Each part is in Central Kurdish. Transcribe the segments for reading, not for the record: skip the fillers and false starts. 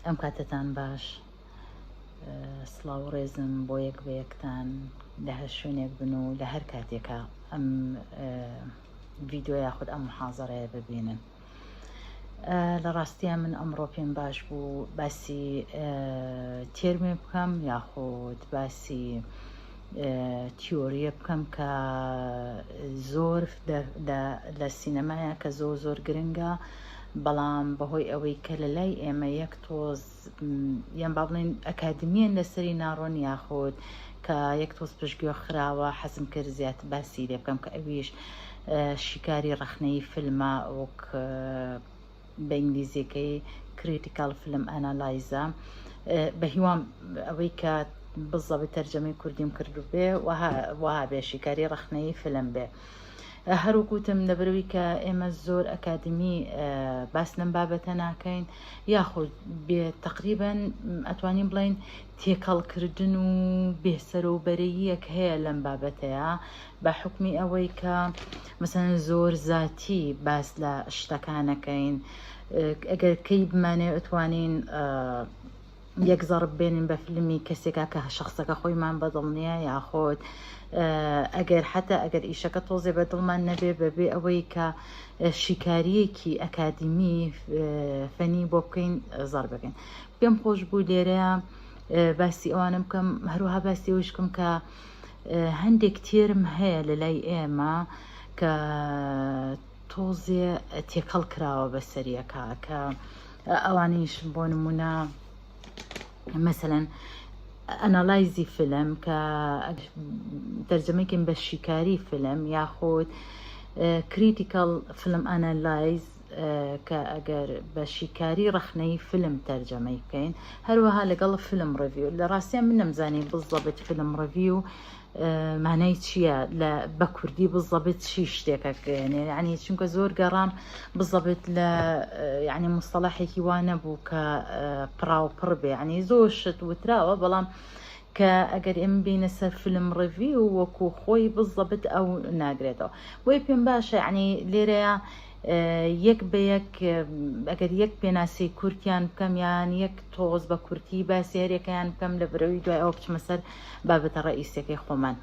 ئەم کاتتان باش سڵاو و ڕێزم بۆ یەک بە یەکتان لە هەر شوێنێک بن و لە هەر کاتێکە ئەم ڤیددیۆ یاخود ئەم محازەڕەیە ببینن. لە ڕاستیە من ئەمڕۆ پێم باش بوو باسی تێرمێ بکەم یاخود باسی تیۆریە بکەم کە زۆر لە سینەمایە کە زۆر گرنگە، بەڵام بەهۆی ئەوەی کە لە لای ئێمە یەک تۆز یان با بڵێن ئەکادمیان لەسەری ناڕۆن یاخود کە یەک تۆز پشتگوێ خراوە، حەزم کرد زیاتر باسی لێ بکەم کە ئەویش شیکاری ڕەخنەی فیلمە وەک بە ئینگلیزیەکەی کریتیکال فیلم ئەنالایزە، بە هیوام ئەوەی کە بزەبێت تەرجەمەی کوردیم کردو بێ وها بێ شیکاری ڕەخنەی فیلم بێ. هەروکوتم لەبەرەوەی کە ئێمە زۆر ئەکادمی باس لەم بابەتە ناکەین یاخود بێ تقریبەن ئەتوانین بڵین تێکەڵکردن و بێسەرۆبەرەییەک هەیە لەم بابەتەیە، بە حکمی ئەوەی کە مەسەن زۆر زاتی باس لە شتەکانەکەین. ئەگەر کەی بمانێ ئەتوانین یەک زەرب بێنین بە فیلمی کەسێکە کە شخصەکە خۆیمان بەدڵ نییە یاخۆت ئەگەر حتا ئەگەر ئیشەکە تۆزێ بەدڵمان نەبێ بەبێ ئەوەی کە شیکاریەکی ئەکادمی فەنی بۆ بکەین زەر بکەین. پێم خۆش بوو لێرەیە باسی ئەوانم بکەم، هەروەها باسی ئەوش بکەم کە هەندێک تێرم هەیە لە لای ئێمە کە تۆزێ تێکەڵ کراوە بەسەریەکە کە ئەوانیش بۆ نمونە مثلەن ئەنالایزی فیلم کە تەرجەمەیەکەین بە شیکاری فیلم یاخود کریتیکال فیلم ئەنالایز کە ئەگەر بە شیکاری ڕەخنەی فیلم تەرجەمەی بکەین، هەروەها لەگەڵ فیلم ڕڤیو. لە ڕاستیان من نەمزانی بزەبێت فیلم ڕڤیو مانای چییە لە بە کوردی بزەبێت چی شتێکەکەێنێ، ینی چونکە زۆر گەڕام بزەبێت لە ینی مستەڵاحێکی وا نەبوو کە پڕاوپڕ بێ، ینی زۆر شت وتراوە، بەڵام کە ئەگەر ئێمە بینە سەر فیلم ڕڤیو وەکو خۆی بزەبێت ئەو ناگرێتەوە. بۆی پێم باشە ینی لێرەیە یەک بە یەک ئەگەر یەک پێناسی کورتیان بکەم یان یەک تۆز بە کورتی باسی هەرێکیان بکەم لە برەوەی دوای ئەوە بچمە سەر بابەتە ڕئیسەکەی خۆمان.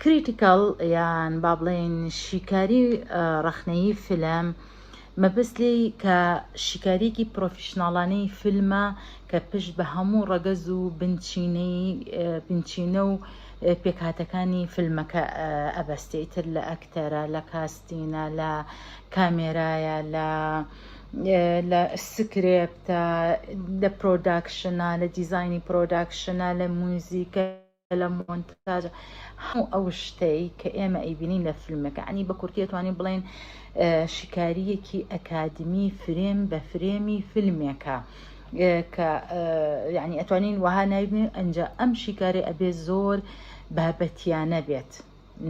کریتیکال یان با بڵێن شیکاری ڕەخنەیی فیلم مەبەست لێی کە شیکاریەکی پرۆفیشناڵانەی فیلمە کە پشت بە هەموو ڕەگەز و بنچینە و پێکهاتەکانی فیلمەکە ئەبەستێتر لە ئەکتەرە، لە کاستینە، لە کامێرایە، لە سکرێپتە، لە پرۆداکشنە، لە دیزایانی پرۆداکشنە، لە موزیکە، لە مۆنتاژە، هەموو ئەو شتەی کە ئێمە ئەیبینین لە فیلمەکە. عنی بە کورتی ئەتوانین بڵێن شیکاریەکی ئەکادمی فرێم بە فرێمی فیلمێکە کە یعنی ئەتوانین وها نابین ئەنجا ئەم شیکاری ئەبێ زۆر بابەتیانە بێت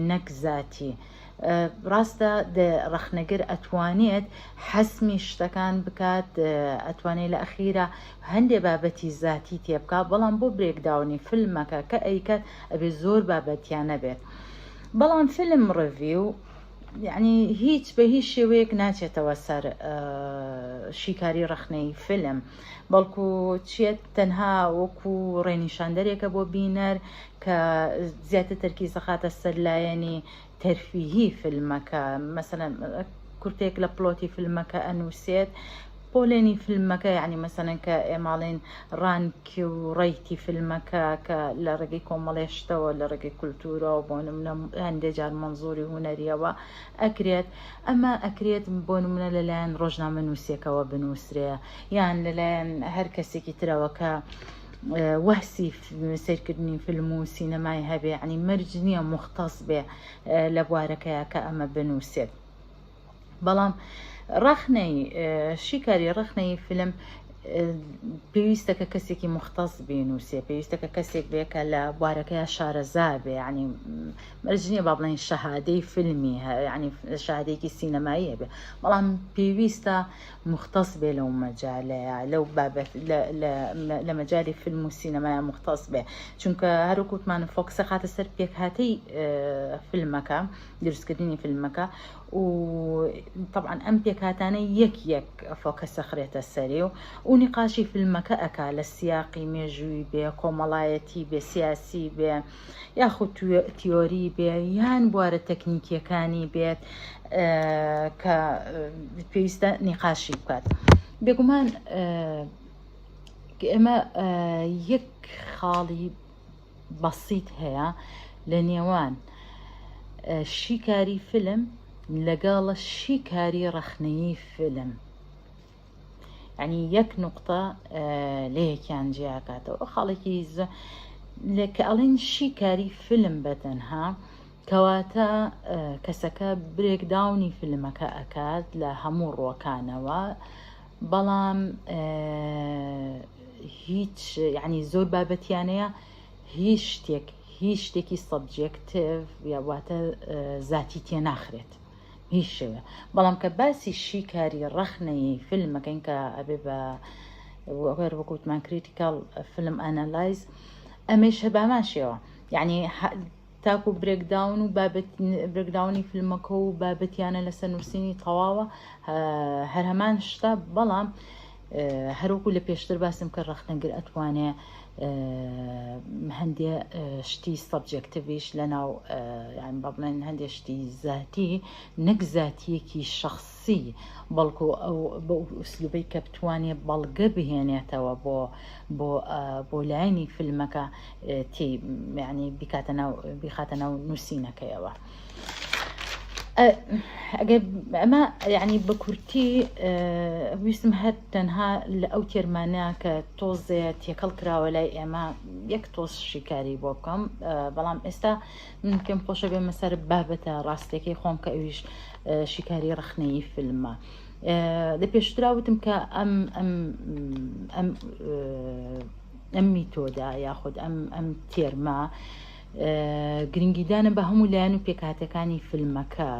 نەک زاتی. ڕاستە ڕەخنەگر ئەتوانێت حەسمی شتەکان بکات، ئەتوانێت لە ئەخیرە هەندێک بابەتی زاتی تێبکە، بەڵام بۆ برێکداونی فیلمەکە کە ئەیکات ئەبێ زۆر بابەتیانە بێت. بەڵام فیلم ڕڤیو یعنی هیچ بە هیچ شێوەیەک ناچێتەوە سەر شیکاری ڕەخنەی فیلم، بەڵکو چێت تەنها وەکو ڕێنیشاندەرێکە بۆ بینەر کە زیاتر تەرکیز دەخاتە سەر لایەنی تەرفیهی فیلمەکە. مەسەلەن کورتێک لە پلۆتی فیلمەکە ئەنووسێت، پۆلێنی فیلمەکە یعنی مەسەلەن کە ئێماڵێن ڕانکی و ڕێیتی فیلمەکە کە لە ڕێگەی کۆمەڵێشتەوە لە ڕێگەی کولتورەوە بۆ نمونە هەندێک جار مەنزوری هونەریەوە ئەکرێت، ئەمە ئەکرێت بۆ نمونە لەلایەن ڕۆژنامە نووسێکەوە بنووسرێ یان لەلایەن هەر کەسێکی ترەوە کە وەسی سیرکردنی فیلم و سینەمای هەبێ، عنی مەرج نییە مختص بێ لە بوارەکەیە کە ئەمە بنووسێت. بەڵام ڕەخنەی شیکاری ڕەخنەی فیلم پێویستە کە کەسێکی مختص بینووسێ، پێویستە کە کەسێک بێکە لە بوارەکەیە شارەزا بێ، ینی مەرج نییە با بڵێن شەهادەی فیلمی ینی شەهادەیەکی سینەمایی هەبێ، بەڵام پێویستە مختص بێ لەو مەجالەیە، لەو بابەت لە مەجای فیلم و سینەمایە مختص بێ، چونکە هەروکوتمان فۆکسە خاتە سەر پێکهاتەی فیلمەکە، دروستکردنی فیلمەکە و طبعا ئەم پێکهاتانە یەک فۆکەسە خرێتە سەری و و نقاشی فیلمەکە ئەکا لە سیاقی مێژووی بێ، کۆمەڵایەتی بێ، سیاسی بێ، یاخود تیۆری بێ، یان بوارە تەکنیکیەکانی بێت کە پێویستە نقاشی بکات. بێگومان ئێمە یەک خاڵی بەسیط هەیە لە نێوان شیکاری فیلم لەگەڵ شیکاری ڕەخنەیی فیلم. یعنی یەک نقطە لە یەکیان جیاکاتەوە. خاڵێکی کە ئەڵێن شیکاری فیلم بەتەنها کەواتە کەسەکە برێکداونی فیلمەکە ئەکات لە هەموو ڕۆکانەوە، بەڵام هیچ یعنی زۆر بابەتیانەیە هیچ شتێکی سەبجێکتیڤ یا واتە زاتی تێ ناخرێت هیچ شێوە. بەڵام کە باسی شیکاری ڕەخنەیی فیلمەکەین کە ئەبێ بە وەکوتمان کریتیکال فیلم ئەنەلایز، ئەمەش هەبامان شێوە، یعنی تاکو برێکداون و برێکداونی فیلمەکە و بابەتیانە لەسەر نووسینی تەواوە هەر هەمان شتە، بەڵام هەروەکو لە پێشتر باسم کە ڕەخنەگر ئەتوانێ هەندێ شتی سەبجێکتیڤیش لەناو یان با بڵێن هەندێ شتی زاتی نەک زاتیەکی شەخصی، بەڵکو ئەو بە ئوسلوبەی کە بتوانێت بەڵگە بهێنێتەوە بۆ لایەنی فیلمەکە ینی بیخاتە ناو نووسینەکەیەوە. ئەمە یعنی بە کورتی ویستم هەر تەنها لە ئەو تێرمانە کە تۆزێ تێکەڵ کراوە لای ئێمە یەک تۆز شیکاری بۆ بکەم، بەڵام ئێستا من پێم خۆشە بێمە سەر بابەتە ڕاستێکی خۆم کە ئەویش شیکاری ڕەخنەیی فیلمە. لە پێشتراوتم کە ئەم میتۆدا یاخود ئەم تێرمە گرنگیدانە بە هەموو لایەن و پێکهاتەکانی فیلمەکە،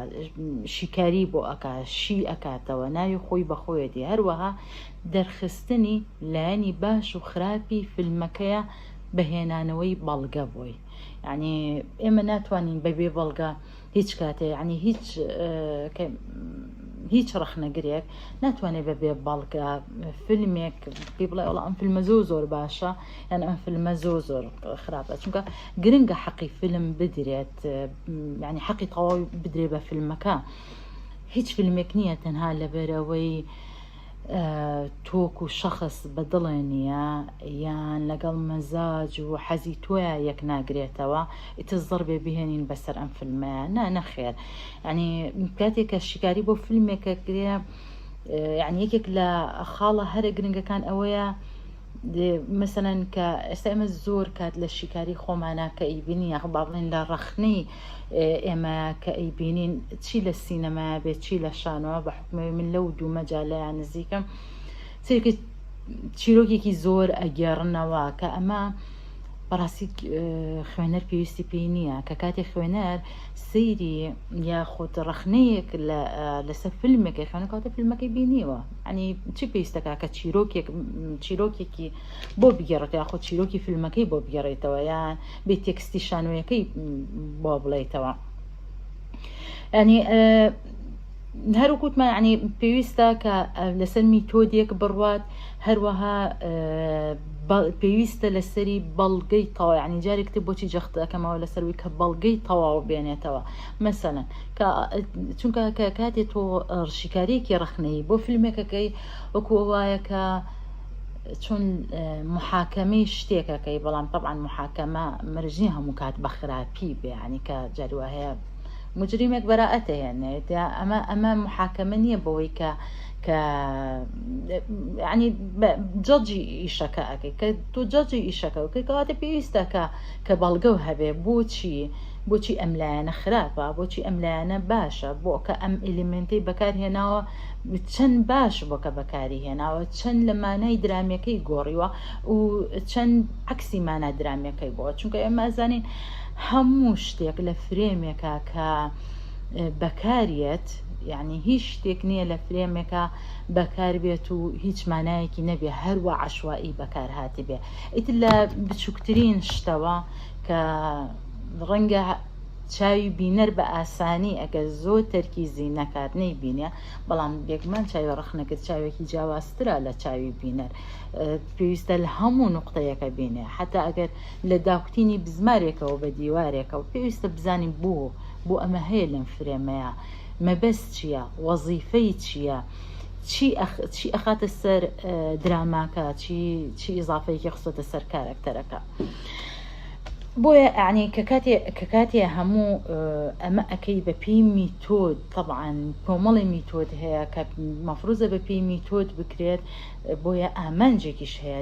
شیکاری بۆ ئەکا شی ئەکاتەوە، ناوی خۆی بەخۆیەتی، هەروەها دەرخستنی لایەنی باش و خراپی فیلمەکەیە بەهێنانەوەی بەڵگە بۆی. یعنی ئێمە ناتوانین بەبێ بەڵگە هیچ کاتێ، یعنی هیچ ڕەخنەگرێک ناتوانێت بەبێ بەڵگە فیلمێک پێ بڵێ وڵا ئەم فیلمە زۆر باشە یان ئەم فیلمە زۆر خراپە، چونکە گرنگە حەقی فیلم بدرێت، یعنی حەقی تەواوی بدرێ بە فیلمەکە. هیچ فیلمێک نییە تەنها لەبەرەوەی تۆک و شەخص بەدڵێ نییە یان لەگەڵ مەزاج و حەزی تۆیە یەک ناگرێتەوە ئیتر زەڕبێ بهێنین بەسەر ئەم فیلمەیە. نەخێر، ینی کاتێک کە شیکاری بۆ فیلمێکە کرێ، یعنی یەکێک لە خاڵە هەرە گرنگەکان ئەوەیە مثلەن کە ئێستا ئێمە زۆر کات لە شیکاری خۆمانە کە ئەیبینین یاخ با بڵێن لە ڕەخنەی ئێمە کە ئەیبینین چی لە سینەمایە بێت چی لە شانەوە، بە حکومەوەی من لەو دوو مەجالەیان نزیکەم چێکە چیرۆکێکی زۆر ئەگەڕنەوە کە ئەمە بەڕاستی خوێنەر پێویستی پێی نییە، کە کاتێک خوێنەر سەیری یاخود ڕەخنەیەک لەسەر فیلمێکی خوێنەکەواتە فیلمەکەی بینیوە، ئەنی چی پێویستەکە کە چیرۆکێکی بۆ بگەڕێت یاخود چیرۆکی فیلمەکەی بۆ بگەڕێتەوە یان بێ تێکستی شانۆیەکەی بۆ بڵێیتەوە. ینی هەروکوتمان ینی پێویستە کە لەسەر میتۆدێک بڕوات، هەروەها پێویستە لەسەری بەڵگەی تەواو، ینی جارێکتە بۆچی جەخت ئەەکەمەوە لەسەروی کە بەڵگەی تەواو بێنێتەوە. مەسەلەن چونکە کە کاتێک تۆ شیکارێکی ڕەخنەیی بۆ فیلمێکەکەی وەکو وایە کە چۆن محاکەمەی شتێکەکەی، بەڵام طبعاً محاکەمە مەرجنی هەموو کات بە خراپی بێ، ینی کە جاروە هەیە مجریمێک بەراەتە هێنێت، ئەمە محاکەمە نییە بەوەی کە ینی جەجی ئیشەکە ئەەکەی کە تۆ جەجی ئیشەکە وکەی کەواتە پێویستە کە بەڵگە و هەبێ بۆچی ئەم لایەنە خراپە، بۆچی ئەم لایەنە باشە، بۆ کە ئەم ئلیمنتەی بەکارهێناوە چەند باش بۆکە بەکاری هێناوە، چەند لە مانای درامەکەی گۆڕیوە و چەند عکسی مانە درامەکەی بۆ، چونکە ئێمە ئەزانین هەموو شتێک لە فرێمێکە کە بەکارێت، یعنی هیچ شتێک نییە لە فرێمێکە بەکار بێت و هیچ مانایەکی نەبێ هەروە عەشوایی بەکار هاتی بێ. ئیتر لە بچووکترین شتەوە کە ڕەنگە چاوی بینەر بە ئاسانی ئەگەر زۆر تەرکیزی نەکات نەیبینێ، بەڵام بێگومان چاوی ڕەخنەکرد چاوێکی جیاوازترە لە چاوی بینەر، پێویستە لە هەموو نقطەیەکە بینێ، حتا ئەگەر لە داوکتینی بزمارێکەوە بە دیوارێکەوە پێویستە بزانین بۆ ئەمە هەیە لەم فرێمەیە، مەبەست چییە، وەزیفەی چییە، چی ئەخاتە سەر دراماکە، چی ئیزافەیەکی خستۆتە سەر کارەکتەرەکە. بۆیە عنی کە کاتێ هەموو ئەمە ئەەکەی بە پێی میتۆد، طبعاً کۆمەڵی میتۆد هەیە کە مەفروزە بە پێی میتۆد بکرێت، بۆیە ئامانجێکیش هەیە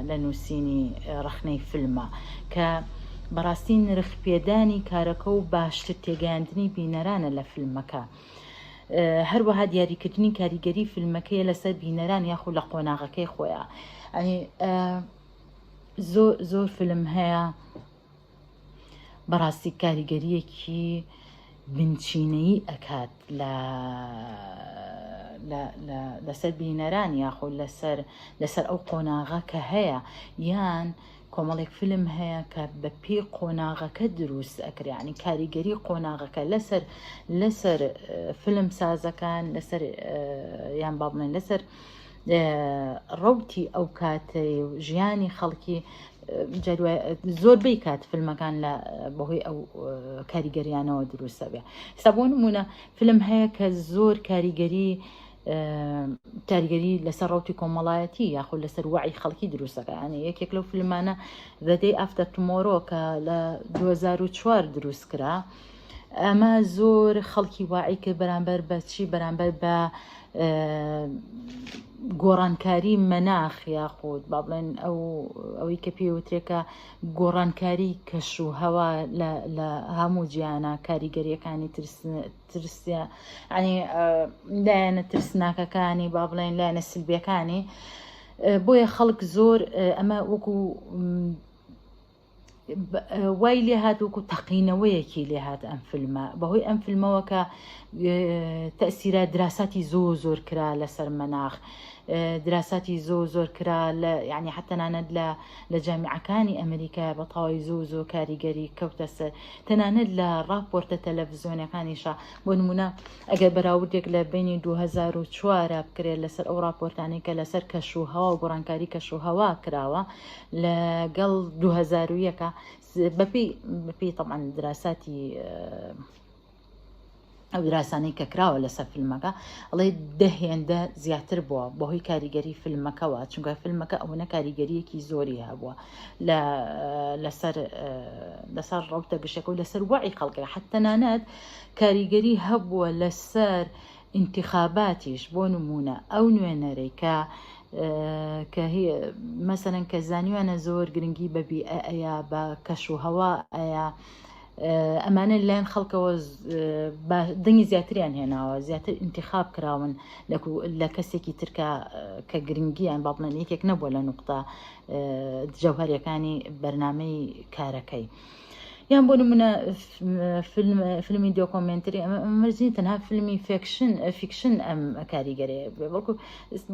لە نووسینی ڕخنەی فیلمە کە بەڕاستی نرخ پێدانی کارەکە و باشتر تێگەاندنی بینەرانە لە فیلمەکە. هەروەها دیاریکردنی کاریگەری فیلمەکەیە لەسەر بینەران یاخود لە قۆناغەکەی خۆیان. زۆر فیلم هەیە بەڕاستی کاریگەریەکی بنچینەیی ئەکات لەسەر بینەران یاخود لەسەر ئەو قۆناغە کە هەیە، یان کۆمەڵێک فیلم هەیە کە بە پێی قۆناغەکە دروست ئەکرێ، ینی کاریگەری قۆناغەکە لەسەر فیلم سازەکان، لەسەر یان با بڵێن لەسەر ڕەوتی ئەو کاتەی و ژیانی خەڵکی زۆربەی کات فیلمەکان لە بەهۆی ئەو کاریگەریانەوە دروستە بێ. ئێستا بۆ نمونە فیلم هەیە کە زۆر کاریگەری لەسەر ڕەوتی کۆمەڵایەتی یاخود لەسەر وعی خەڵکی دروستەکە، ینی یەکێک لەو فیلمانە The Day After Tomorrow کە لە 2004 دروست کرا، ئەمە زۆر خەڵکی واعی کرد بەرامبەر بە چی، بەرامبەر بە گۆڕانکاری مەناخ یاخود با بڵێن ئەوەی کە پێوترێکە گۆڕانکاری کەش و هەوا لە هەموو جیانە کاریگەریەکانی ترسیە، ینی لایەنە ترسناکەکانی با بڵێن لایەنە سلبیەکانی. بۆیە خەڵک زۆر ئەمە وەکو وای لێ هات وەکو تەقینەوەیەکی لێ هات ئەم فیلمە، بەهۆی ئەم فیلمەوە کە تەئسیرە دراساتی زۆر کرا لەسەر مەناخ، دراساتی زۆر کرا یعنی حتى نانەت لە جامیعەکانی ئەمریکا بە تەواوی زۆر کاریگەری کەوتە سەر، تەنانەت لە ڕاپۆرتە تەلەڤیزیۆنەکانیشە. بۆ نمونە ئەگەر بەراوردێک لە بینی 2004 بکرێت لەسەر ئەو راپۆرتانی کە لەسەر کەشوهەوا و گۆڕانکاری کەشوهەوا کراوە لەگەڵ 2001 بەپێی طبعاً دراساتی ئەو دراسانەی کە کراوە لەسەر فیلمەکە، ئەڵێ 10 هێندە زیاتر بووە بەهۆی کاریگەری فیلمەکەەوە، چونکە فیلمەکە ئەوەنە کاریگەریەکی زۆری هەبووە لەسەر ڕەوتە گشتەکە و لەسەر وعی خەڵکە، حتى نانەت کاریگەری هەبووە لەسەر انتخاباتیش. بۆ نمونە ئەو نوێنەرەی کە مەسەرەن کە زانیوانە زۆر گرنگی بە بیئەیە بە کەشوهەوا ئەیە، ئەمانە لایەن خەڵکەوە دەنگی زیاتریان هێناوە، زیاتر انتخاب کراون لە کەسێکی ترکە کە گرنگیان با بڵێن یەکێک نەبووە لە نوقتە جەوهەریەکانی بەرنامەی کارەکەی. یان بۆ نمونە فیلمی دۆکۆمنتری ئەمەرزی تەنها فیلمی فیکشن ئەم کاریگەرەیە، بەڵکو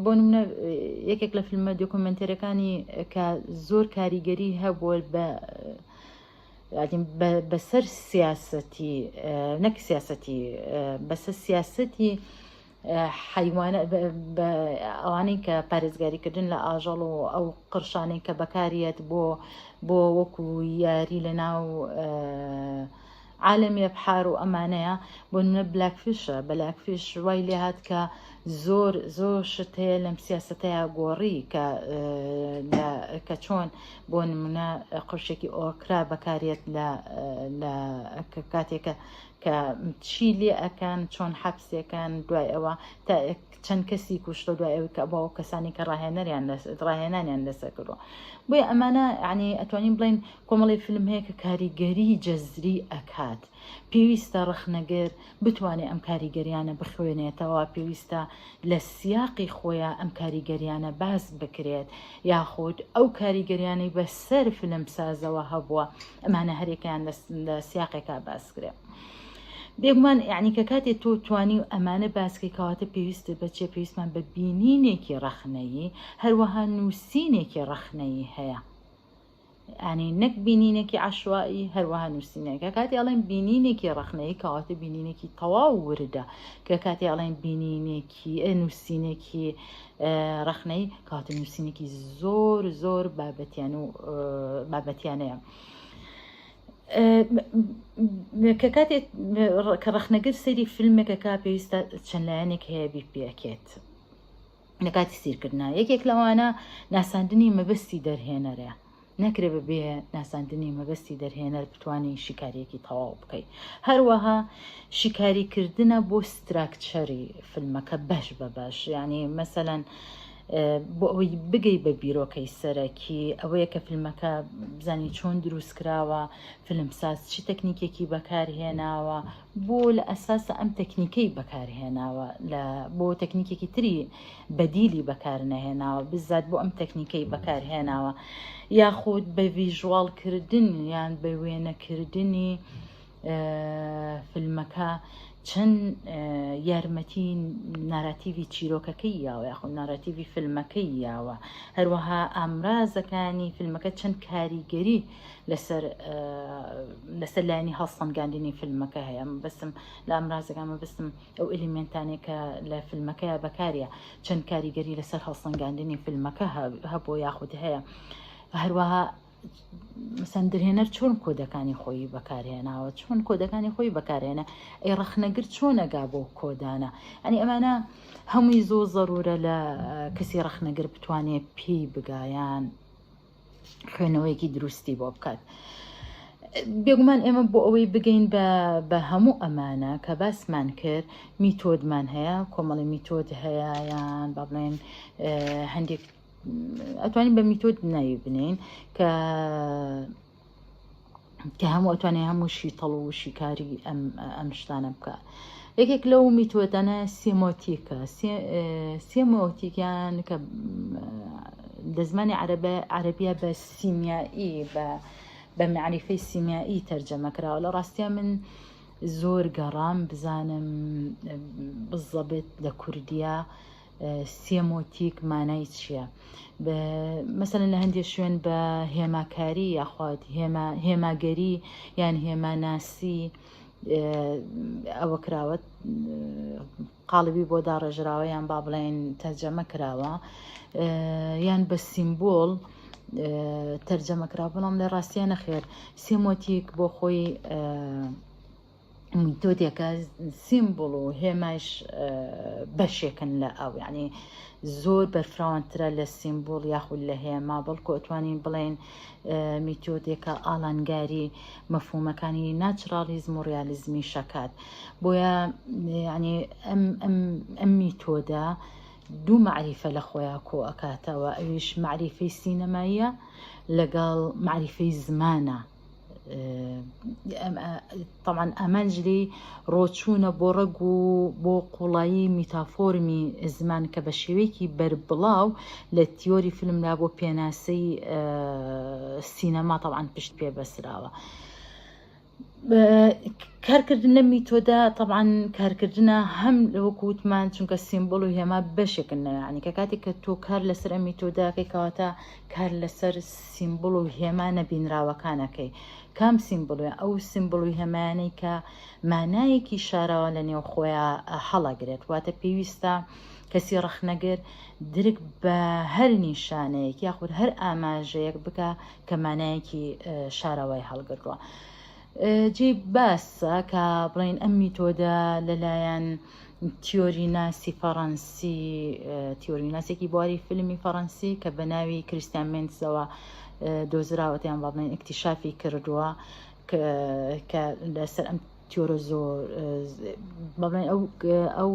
بۆ نمونە یەکێک لە فیلمە دۆکۆمنتەرەکانی کە زۆر کاریگەری هەبووە بەسەر سیاسەتی، نەک سیاسەتی، بەسەر سیاسەتی حیوانە، ئەوانەی کە پارێزگاریکردن لە ئاژەڵ و ئەو قرشانەی کە بەکارێت بۆ وەکو یاری لە ناو عالەمی ئەبحار و ئەمانەیە. بۆ نمونە بلاکفیش وای لێ هات کە زۆر شت هەیە لەم سیاسەتەیە گۆڕی کە چۆن بۆ نمونە قورشێکی ئۆکرا بەکارێت لە کاتێکە کە چی لێ ئەکەن، چۆن حەبسێکان، دوای ئەوە تا چەند کەسی کوشتە دوای ئەوەی کە بۆ کەسانی کە ڕاهێنانیان لەسەر کردووە. بۆیە ئەمانە ینی ئەتوانین بڵین کۆمەڵی فیلم هەیە کە کاریگەری جەزری ئەکات، پێویستە ڕخنەگەر بتوانێت ئەم کاریگەریانە بخوێنێتەوە، پێویستە لە سیاقی خۆیان ئەم کاریگەریانە باس بکرێت، یاخود ئەو کاریگەریانەی بەسەر فیلم سازەوە هەبووە ئەمانە هەرێکیان لە سیاقێکا باس کرێت. بێگومان یعنی کە کاتێ تۆ توانی ئەمانە باسکەی کەواتە پێویستە بەچێ، پێویستمان بە بینینێکی ڕەخنەیی، هەروەها نووسینێکی ڕەخنەیی هەیە. يعني نەک بینینێکی عشوایی هەروەها نووسینەکە کاتی ئەڵێن بینینێکی ڕەخنەی کەواتە بینینێکی تەواو وردە کە کاتی ئەڵێن بینینێکی نووسینێکی ڕەخنەی کاتە نووسینێکی زۆر زۆر بابەتیانەیە کە کاتێک کە ڕەخنەگر سەیری فیلمێکەکە پێویستە چەند لایەنێک هەیە بیپێکێت لە کاتی سیرکردنا یەکێک لەوانە ناساندنی مەبەستی دەرهێنەرە نەکرێ بەبێ ناساندنی مەبەستی دەرهێنەر بتوانین شیکاریەکی تەواو بکەیت هەروەها شیکاریکردنە بۆ ستراکچەری فیلمەکە بەش بە بەش یعنی مەسەلەن بۆ ئەوەی بگەی بە بیرۆکەی سەرەکی ئەوەیە کە فیلمەکە بزانی چۆن دروست کراوە فیلمساز چی تەکنیکێکی بەکارهێناوە بۆ لە ئەساسە ئەم تەکنیکەی بەکارهێناوە بۆ تەکنیکێکی تری بەدیلی بەکار نەهێناوە بزات بۆ ئەم تەکنیکەی بەکارهێناوە یاخود بە ڤیژواڵکردن یان بە وێنەکردنی فیلمەکە چەند یارمەتی ناراتیڤی چیرۆکەکەی یاوە یاخود ناراتیڤی فیلمەکەی یاوە هەروەها ئامرازەکانی فیلمەکە چەند کاریگەری لەسەر لایەنی هەڵسەنگاندنی فیلمەکە هەیە بەسم لە ئامرازەکان بەستم ئەو ئلیمنتانێکە لە فیلمەکەیە بەکاریە چەند کاریگەری لەسەر هەڵسەنگاندنی فیلمەکە هەبوو یاخود هەیە هەروەها مەسەن درهێنەر چۆن کۆدەکانی خۆی بەکارهێناوە چۆن کۆدەکانی خۆی بەکارهێنە ئەی ڕەخنەگر چۆن نەگا بۆ کۆدانە ئەنی ئەمانە هەمووی زۆر زەرورە لە کەسی ڕەخنەگر بتوانێت پێی بگایان خوێنەوەیەکی دروستی بۆ بکات بێگومان ئێمە بۆ ئەوەی بگەین بە هەموو ئەمانە کە باسمان کرد میتۆدمان هەیە کۆمەڵی میتۆد هەیە یان با بڵێن هەندێک ئەتوانین بە میتۆد ناوی بنین کە هەموو ئەتوانێت هەموو شیتەڵ و شیکاری ئەم شتانە بکە یەکێک لەو میتۆدانە سێمۆتیکە سێمۆتیکیان کە لە زمانی عەرەبیە بە سیمیایی بە معریفەی سیمیایی تەرجەمە کراوە لە ڕاستیە من زۆر گەڕام بزانم بزەبێت لە کوردیە سێمۆتیک مانای چییە مەسەلەن لە هەندێک شوێن بە هێماکاری یاخوات هێماگەری یان هێماناسی ئەوە کراوە قاڵبی بۆ داڕێژراوە یان با بڵێن تەرجەمە کراوە یان بە سیمبۆل تەرجەمە کراوە بەڵام لە ڕاستیە نەخێر سێمۆتیک بۆ خۆی میتۆدێکە سیمبڵ و هێماش بەشێکن لە ئەو یعنی زۆر بەرفراوانترە لە سیمبۆل یاخود لە هێما بەڵکو ئەتوانین بڵێن میتۆدێکە ئاڵانگاری مەفهومەکانی ناچرالیزم و ڕیالیزمی شەکات بۆیە ینی ئەم میتۆدە دوو معریفە لە خۆیان کۆ ئەکاتەوە ئەویش معریفەی سینەماییە لەگەڵ معریفەی زمانە طبعا ئەمەنجلی ڕۆچوونە بۆ ڕەگ و بۆ قوڵایی میتافۆرمی زمان کە بە شێوەیەکی بربڵاو لە تیۆری فیلمدا بۆ پێناسەی سینەما طبعا پشت پێ بەسراوە کارکردن لە میتۆدا طبعا کارکردنە هەم وەکووتمان چونکە سیمبڵ و هێما بەشێکن یعنی کە کاتێک کە تۆ کار لەسەر میتۆداکەی کەواتە کار لەسەر سیمبڵ و هێما نەبینراوەکانەکەی کام سیمبڵە ئەو سیمبڵ و هێمانەی کە مانایەکی شاراوە لە نێو خۆیان هەڵەگرێت واتە پێویستە کەسی ڕەخنەگر درک بە هەر نیشانەیەک یاخود هەر ئاماژەیەک بکە کە مانایەکی شاراوای هەڵگرڕوە جێ باسە کە بڵێن ئەم میتۆدە لەلایەن تیۆری ناسی فەڕەنسی تیۆری ناسێکی بواری فیلمی فەڕەنسی کە بە ناوی کریستیان مێنزەوە دۆزراوەتیان با بڵێن ئیکتیشافی کردووە کە لەسەر ئەم تیۆرە زۆر بڵێن ئەو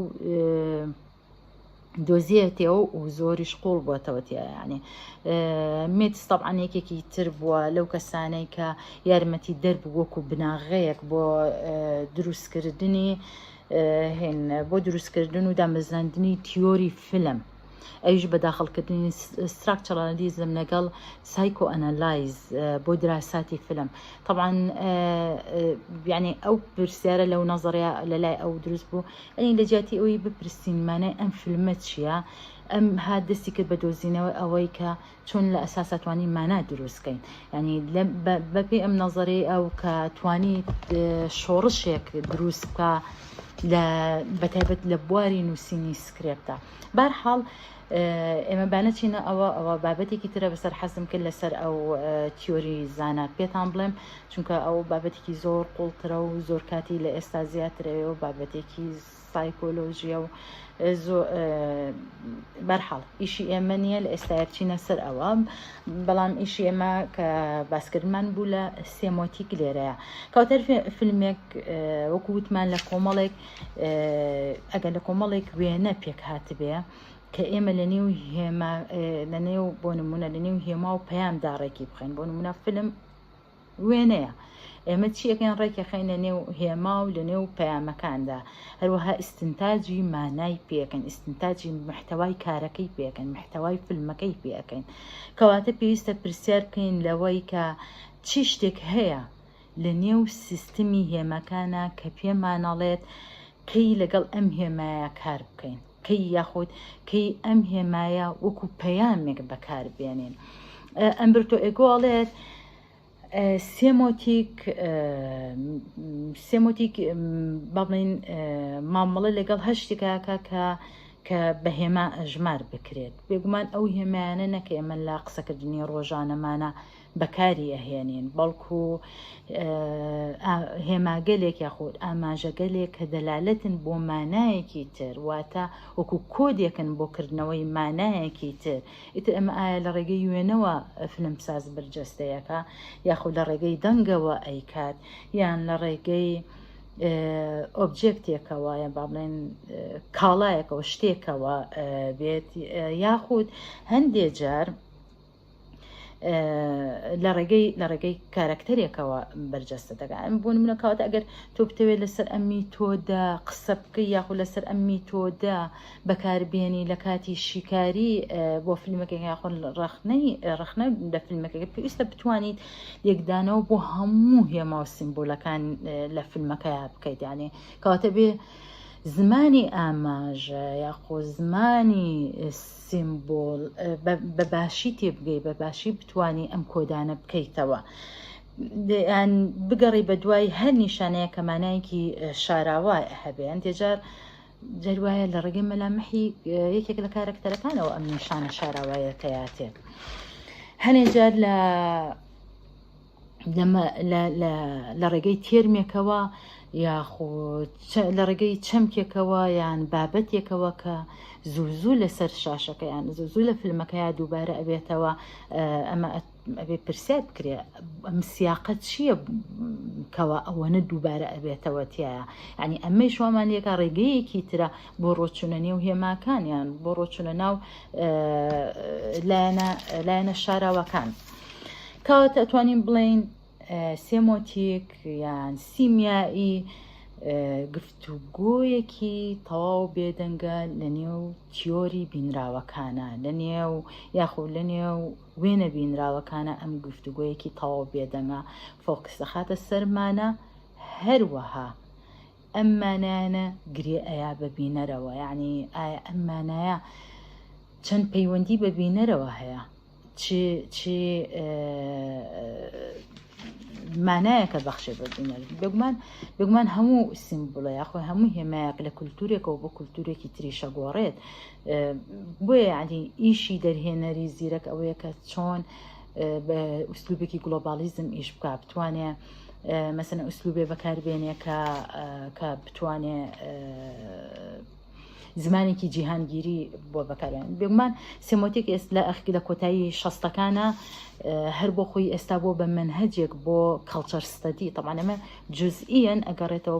دۆزیەتەوە و زۆریش قوڵ بووەتەوەتیە ینی مێتس طبعا یەکێکی تر بووە لەو کەسانەی کە یارمەتی دەرب وەکو بناغەیەک بۆ دروستکردنی بۆ دروستکردن و دامەزراندنی تیۆری فیلم ئەویش بەداخەڵکردنی ستراکچەرالیزم لەگەڵ سایکۆ ئەنەلایز بۆ دراساتی فیلم. طبعا يعني ئەو پرسیارە لەو نەزەڕیا لە لای ئەو دروست بوو ئەنی لە جیاتی ئەوی بپرسینمانە ئەم فیلمە چییە، ئەم هات دەستی کرد بە دۆزینەوەی ئەوەی کە چۆن لە ئەساساتوانی مانا دروستکەین، ینی بەپێی ئەم نەزەری ئەو کە توانی شۆڕشێک دروست بکە لە بەتایبەت لە بواری نووسینی سکرێپتە. بەرحاڵ ئێمە بانەچینە ئەوە بابەتێکی ترە بەسەر حەزم کرد لەسەر ئەو تیۆری زانە پێتان بڵێم، چونکە ئەو بابەتێکی زۆر قوڵترە و زۆر کاتی لە ئێستا زیاترەوە و بابەتێکی سایکۆلۆژیە و بەرحاڵ ئیشی ئێمە نییە لە ئێستاەرچینە سەر ئەوە، بەڵام ئیشی ئێمە کە باسکردمان بوو لە سێمۆتیک لێرەیە. کەواتە فیلمێک وەکو وتمان لە کۆمەڵێک ئەگەر لە کۆمەڵێک وێنە پێک هاتبێ کە ئێمە لە نێو بۆ نمونە لە نێو هێما و پەیامدا ڕێکی بخەین. بۆ نمونە فیلم وێنەیە، ئێمە چیەکەین ڕێکی خەین لە نێو هێما و لە نێو پەیامەکاندا، هەروەها ئستنتاجی مانای پێەکەین، ئستنتاجی محتەوای کارەکەی پێەکەین، محتەوای فیلمەکەی پێەکەین. کەواتە پێویستە پرسیار بکەین لەوەی کە چی شتێک هەیە لە نێو سیستمی هێمەکانە کە پێمانەڵێت کەی لەگەڵ ئەم هێمایە کار بکەین، کەی یاخود کەی ئەم هێمایە وەکو پەیامێک بەکار بێنین. ئەمبرتۆ ئێگۆڵێت سێمۆتیک بابڵین مامەڵە لەگەڵ هەشتێکاکە کە بە هێما ئەژمار بکرێت. بێگومان ئەو هێمایانە نەکە ئێمە لە قسەکردنی ڕۆژانەمانە بەکاری ئەهێنین، بەڵکو هێماگەلێک یاخود ئاماژەگەلێک کە دەلالەتن بۆ مانایەکی تر، واتە وەکو کۆدێکن بۆ کردنەوەی مانایەکی تر. ئیتر ئەمە ئایا لە ڕێگەی وێنەوە فیلمساز برجەستەیەەکە، یاخود لە ڕێگەی دەنگەوە ئەیکات، یان لە ڕێگەی ئۆبجێکتێکەوە یان با بڵێن کاڵایەکەوە شتێکەوە بێت، یاخود هەندێک جار لە ڕێگەی کارکتەرێکەوە بەرجەستە دەگەن. بۆ نمونە کەواتە ئەگەر تۆ بتەوێت لەسەر ئەمی تۆدا قسە بکەی یاخود لەسەر ئەمی تۆدا بەکاربێنی لە کاتی شیکاری بۆ فیلمەکە یاخود ڕخنە لە فیلمەکە، پێویستە بتوانیت یەکدانەوە بۆ هەموو هێما و سیمبۆلەکان لە فیلمەکە بکەیت. یانێ کەواتە بێ زمانی ئاماژە یاخۆ زمانی سیمبۆل بە باشی تێبگەی، بە باشی بتوانی ئەم کۆدانە بکەیتەوە، بگەڕی بە دوای هەر نیشانەیە کە مانایەکی شاراوای هەبێن. تێجار جەروایە لە ڕێگەی مەلامەحی یەکێک لە کارەکتەرەکانەوە ئەم نیشانە شاراوایەکەیاتێ. هەنێجار لە ڕێگەی تێرمێکەوە یاخود لە ڕێگەی چەمکێکەوە یان بابەتێکەوە کە زوو لەسەر شاشەکە یان زوو لە فیلمەکەیە دووبارە ئەبێتەوە، ئەمە ئەبێ پرسیار بکرێ ئەم سیاقەت چییە کەوە ئەوەنە دووبارە ئەبێتەوە تایە. ینی ئەمەی شوامانیەکە ڕێگەیەکی ترە بۆ ڕۆچونە نێو هێماکانیان، بۆ ڕۆچونە ناو لایەنە شاراوەکان. کەواتە ئەتوانین بڵێن سێمۆتیک یان سیمیایی گفتوگۆیەکی تەواو بێدەنگە لە نێو تیۆری بینراوەکانە، لە نێو یاخود لە نێو وێنە بینراوەکانە ئەم گفتوگۆیەکی تەواو بێدەنگە فۆکس دەخاتە سەرمانە، هەروەها ئەم مانایانە گرێ ئەیا ببینەرەوە، یعنی ئایا ئەم مانایە چەند پەیوەندی ببینەرەوە هەیە، چی مانایەکە بەخشێ ببینەر. بێگومان هەموو سیمبڵە یاخۆ هەموو هێمایەک لە کولتورێکەوە بۆ کولتورێکی تریشە گۆڕێت. بۆیە یعنی ئیشی دەرهێنەری زیرەک ئەوەیە کە چۆن بە ئوسلوبێکی گلۆبالیزم ئیش بکە، بتوانێ مەسەلەن ئوسلوبێ بەکاربێنێ کە بتوانێ زمانێکی جیهانگیری بۆ بەکارێن. بێگومان سێمۆتیک لە لە کۆتایی شەستەکانە هەر بۆ خۆی ئێستا بۆ بە منهەجێک بۆ کەڵچەر ستەدی، طبعاً ئەمە جزئیەن ئەگەڕێتەوە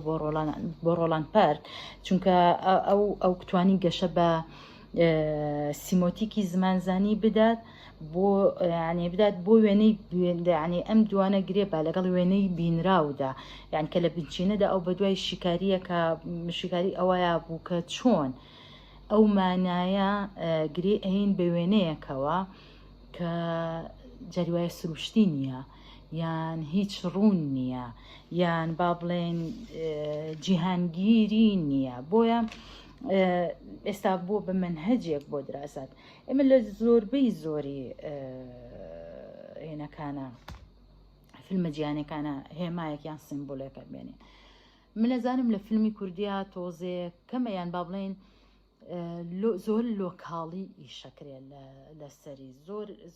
بۆ ڕۆڵان پارت، چونکە ئەو توانی گەشە بە سیمۆتیکی زمانزانی بدات بۆ وێنەی ئەم دوانە گرێ بە لەگەڵ وێنەی بینراودا، کە لە بنچینەدا ئەو بە دوای شیکاریە کە شیکاری ئەوەیە بوو کە چۆن ئەو مانایە گرێ ئەین بە وێنەیەکەوە کە جاریوایە سروشتی نییە یان هیچ ڕوون نییە یان با بڵێن جیهانگیری نییە. بۆیە ئێستا بۆ بە منهەجێک بۆ دراسات. ئێمە لە زۆربەی زۆری هێنەکانە فیلمە جیهانەکانە هێمایەک یان سیمبۆلێکە بێنێن. من ئەزانم لە فیلمی کوردیا تۆزێ کەمەیان با بڵێن زۆر لۆکاڵی ئیشەکرێ لە سەری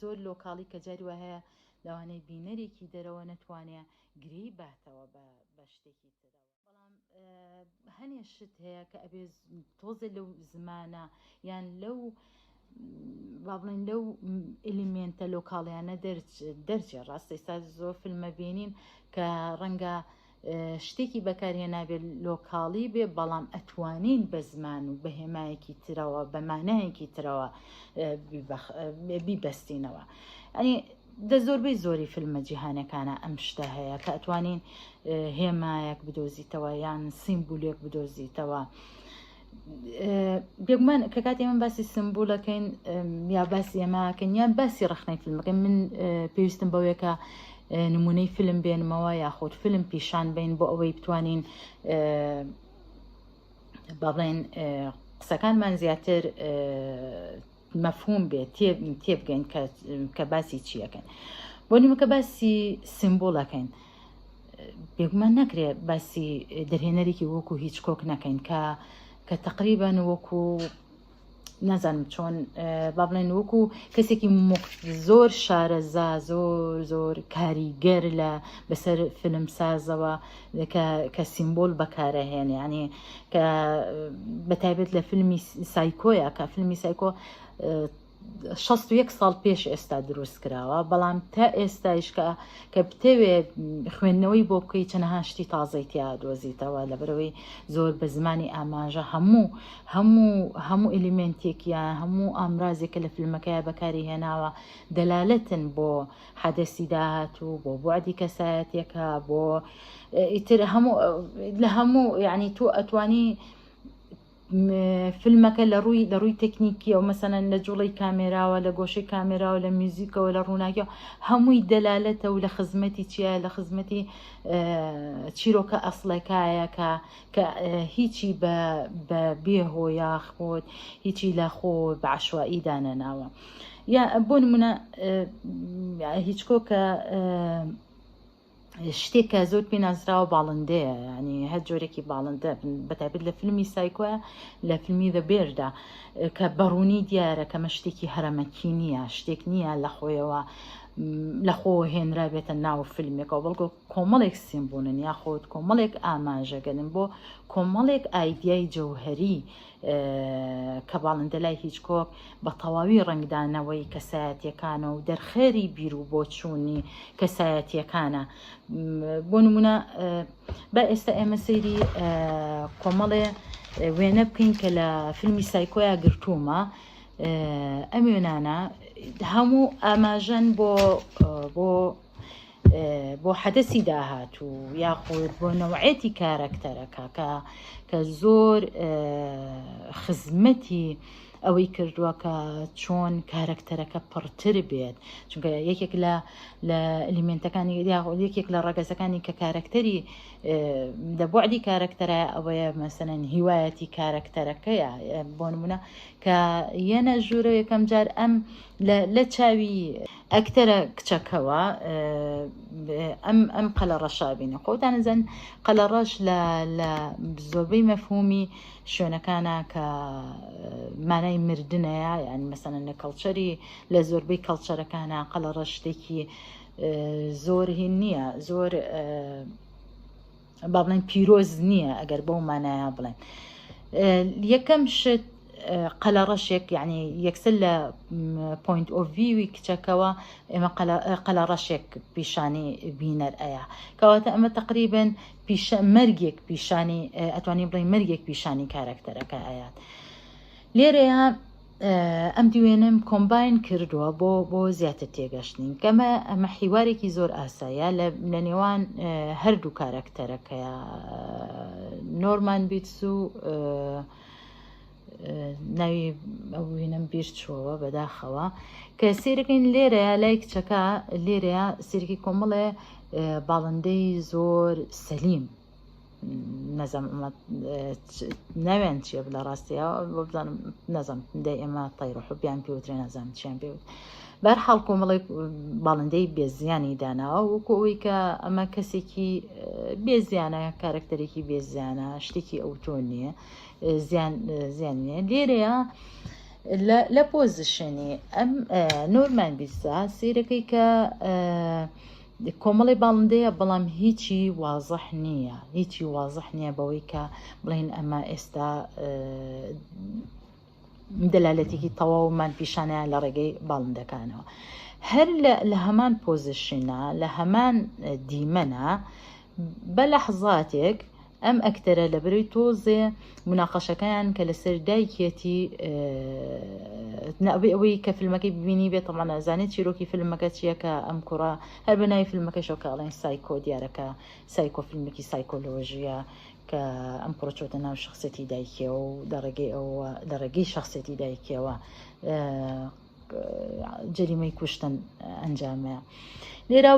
زۆر لۆکاڵی کە جاری وە هەیە لەوانەیە بینەرێکی دەرەوە نەتوانێت گرێی باتەوە بە شتێکی ترەوە. بەڵام هەنێ شت هەیە کە ئەبێ تۆزە لەو زمانە یان لەو با بڵێن لەو ئلیمێنتە لۆکاڵیانە دەرچێ. ڕاستە ئێستا زۆر فیلمە بینین کە ڕەنگە شتێکی بەکارهێنابێت لۆکاڵی بێ بەڵام ئەتوانین بە زمان و بە هێمایەکی ترەوە بە مانایەکی ترەوە بیبەستینەوە. ئەنی زۆربەی زۆری فیلمە جیهانەکانە ئەم شتە هەیە کە ئەتوانین هێمایەک بدۆزیتەوە یان سیمبولێک بدۆزیتەوە. بێگومان کە کاتی من باسی سمبولەکەین یا باسی ئێماکەن یان باسی ڕخنەی فیلمەکەن، من پێویستم بەوەیە نمونەی فیلم بێنمەوە یاخود فیلم پیشان بین بۆ ئەوەی بتوانین با بڵێن قسەکانمان زیاتر مەفهوم بێت تێبگەین کە باسی چیەکەن. بۆ نیمەکە باسی سیمبۆلەکەین بێگومان نەکرێت باسی دەرهێنەرێکی وەکو هیچ کۆک نەکەین کە تقریبان وەکو نازانم چۆن با بڵێن وەکو کەسێکی زۆر شارەزا زۆر کاریگەر لە بەسەر فیلم سازەوە کە سیمبۆل بەکارەهێن. یعنی کە بەتایبەت لە فیلمی سایکۆیە کە فیلمی سایکۆ 61 ساڵ پێش ئێستا دروست کراوە، بەڵام تا ئێستایش کە بتەوێ خوێندنەوەی بۆ بکەی چەنەها شتی تازەی تیا دۆزیتەوە لەبەرەوەی زۆر بە زمانی ئاماژە هەموو ئلیمنتێکیە هەموو ئامرازێکە لە فیلمەکەیە بەکاری هێناوە دەلالەتن بۆ حەدەسی داهاتوو بۆ بوعدی کەسایەتێکە بۆ ئیتر لە هەموو یعنی تۆ ئەتوانی فیلمەکە لە ڕووی تەکنیکی ئەو مەسەنەن لە جوڵی کامێراوە لە گۆشەی کامێراوە لە میوزیکەوە لە ڕووناکیەوە هەمووی دەلالەتە و لە خزمەتی چیە لە خزمەتی چیرۆکە ئەسڵەکایە کە هیچی بە بێهۆ یاخۆت هیچی لە خۆ بە عەشوایی دانەناوە. یا بۆ نمونە هیچ کۆکە شتێکە زۆر پێ نازراوە باڵندەیە، ینی هەر جۆرێکی باڵندە بەتایبەت لە فیلمی سایکۆە لە فیلمی دە بێردا کە بەڕوونی دیارە کەمە شتێکی هەرەمەکی نییە، شتێک نییە لە خۆیەوە لە خۆ هێنرا بێتە ناو فیلمێکەوە، بەڵکو کۆمەڵێک سیمبولن یاخۆت کۆمەڵێک ئاماژەگەن بۆ کۆمەڵێک ئایدیای جەوهەری کە باڵندە لای هیچ کۆک بە تەواوی ڕنگدانەوەی کەسایەتیەکانە و دەرخێری بیر و بۆچوونی کەسایەتیەکانە. بۆ نمونە بە ئێستا ئێمە سەیری کۆمەڵێ وێنە بکەین کە لە فیلمی سایکۆیا گرتوومە. ئەم وێنانە هەموو ئاماژەن بۆ حەدەسی داهاتوو یاخود بۆ نەوعەتی کارەکتەرەکە کە زۆر خزمەتی ئەوەی کردووە کە چۆن کارەکتەرەکە پڕتر بێت، چونکە یەکێک لە ئەلیمنتەکانی یەکێک لە ڕەگەزەکانی کە کارەکتەری دەبوعدی کارەکتەرە ئەوەیە مەسەلەن هیوایەتی کارەکتەرەکەیە. بۆ نمونە کە یەنە ژوورە یەکەم جار ئەم لە چاوی ئەکتەرە کچەکەوە ئەم قەلەڕەشا بینە. خۆتانەزان قەلەڕەش لە زۆربەی مەفهومی شوێنەکانە کە مانای مردنەیە، یعنی مەسەلەن لە کەڵچەری لە زۆربەی کەڵچەرەکانە قەلەڕەش شتێکی زۆر هین نییە، زۆر با بڵێن پیرۆز نییە ئەگەر بەو مانایە بڵێن. یەکەم شت قەلەڕەشێک یعنی یەکسەر لە پوینت ئۆف ڤیوی کچەکەوە ئێمە قەلەڕەشێک پیشانی بینەر ئەیە کەواتە ئەمە تقریبن مەرگێک پیشانی ئەتوانین بڵین مەرگێک پیشانی کارەکتەرەکە ئەیات. لێرەیە ئەم دوێنم کۆمباین کردووە بۆ زیاتر تێگەشتنین کەمە ئەمە حیوارێکی زۆر ئاساییە لە نێوان هەردوو کارەکتەرەکەیە نۆرمان بیتس و ناوی ئەوینم بیر چووەوە بەداخەوە کە سیرەکەین لێرەیە لای کچەکە لێرەیە سیرکی کۆمەڵێ باڵندەی زۆر سەلیم ناوێن چیە لە ڕاستیە بزانم نەزانم دای ئێمە تایڕۆح بیان پێوترێ نازانم چیان پێوت بەرحاڵ کۆمەڵی باڵندەی بێزیانی داناوە وەکو ئەوەی کە ئەمە کەسێکی بێزیانە کارکتەرێکی بێزیانە شتێکی ئەوتۆ نییە زیان نیە لێرەیە لە پۆزیشنی ئەم نۆرمان بیسا سیرەکەی کە کۆمەڵی باڵندەیە بەڵام هیچی وازەح نییە بەوەی کە بڵین ئەمە ئێستا دەلالەتێکی تەواومان پیشانەیە لە ڕێگەی باڵندەکانەوە هەر لە هەمان پۆزیشنە لە هەمان دیمەنە بە لەحظاتێک ئەم ئەکتەرە لە بەروی تۆزێ مناقەشەکەیان کە لەسەر دایکێتی ئەوەی کە فیلمەکەی ببینی بێت تەمان نازانێت چیرۆکی فیلمەکە چییە کە ئەم کوڕە هەر بەناوی فیلمەکەشەوە کاڵێن سایکۆ دیارەکە سایکۆ فیلمێکی سایکۆلۆژیە کە ئەم کوڕە چۆتە ناو شخصەتی دایکەوە و لە ڕێگەی شخصەتی دایکەوە جەریمەی کوشتن ئەنجامەیە لێرا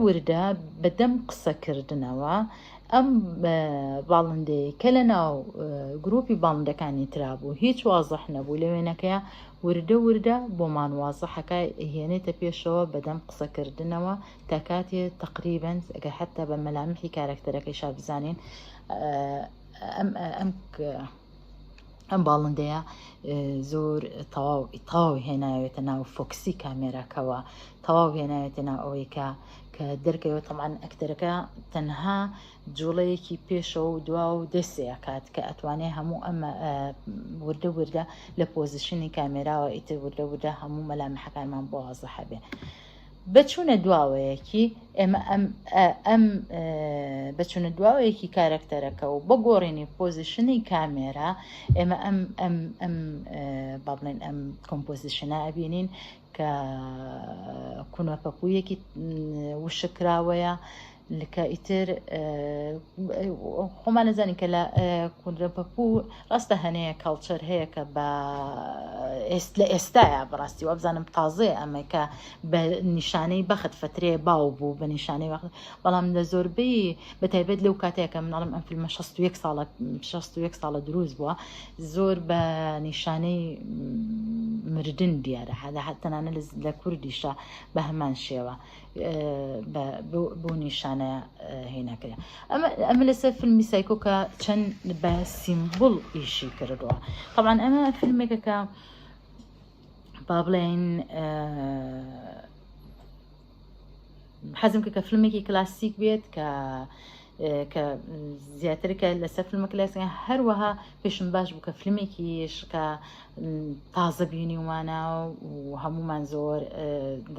وردە بەدەم قسەکردنەوە ئەم باڵندەی کە لە ناو گروپی باڵندەکانی ترابوو هیچ وازەح نەبوو لە وێنەکەیە وردە بۆمان وازەحەکە هێنێتە پێشەوە بەدەم قسەکردنەوە تا کاتێ تقریبەن ئەگە حتا بە مەلامحی کارکتەرەکەی شابزانین ئەم باڵندەیە زۆر تەواو هێناوێتە ناو فۆکسی کامێراکەوە تەواو هێناوێتە ناو ئەوەی کە دەرکەوە تەمان ئەکتەرەکە تەنها جوڵەیەکی پێشەوە و دوا و دەسێ کات کە ئەتوانێت هەموو ئەمە وردە لە پۆزیشنی کامێراوە ئیتر وردە هەموو مەلامحەکانمان بۆ وازەح بێ بەچوونە دواوەیەکی ئێمە بەچوونە دواوەیەکی کارکتەرەکە و بەگۆڕینی پۆزیشنی کامێرا ئێمە ئەم با بڵێن ئەم کۆمپۆزیشنە ئەبینین کە کوونەپەپوویەکی وشکراوەیە لکە ئیتر خۆمان نەزانین کە لە کوونەپەپوو ڕاستە هەنەیە کاڵچەر هەیە کە لە ئێستاە بڕاستی وە بزانم تازێ ئەمە کە بە نیشانەی بەخت فترێ باو بوو بە نیشانەی بەڵام لە زۆربەی بەتایبەت لەو کاتەیەکە مناڵم ئەم فیلمە 61 ساڵە دروست بووە زۆر بە نیشانەی مردن دیارە تەنانە لە کوردیشە بە هەمان شێوە بۆ نیشانە هێناکرێ ئەمە لەسەر فیلمی سایکۆ کە چەند بە سیمبڵ ئیشی کردووە طبعا ئەمە فیلمێکە کە با بڵێن حەزم کە فیلمێکی کلاسیک بێت کە زیاترکە لەسەر فیلمە کلاسیکە هەروەها پێشم باش بوو کە فیلمێکیش کە تازە بینیومانە و هەمومان زۆر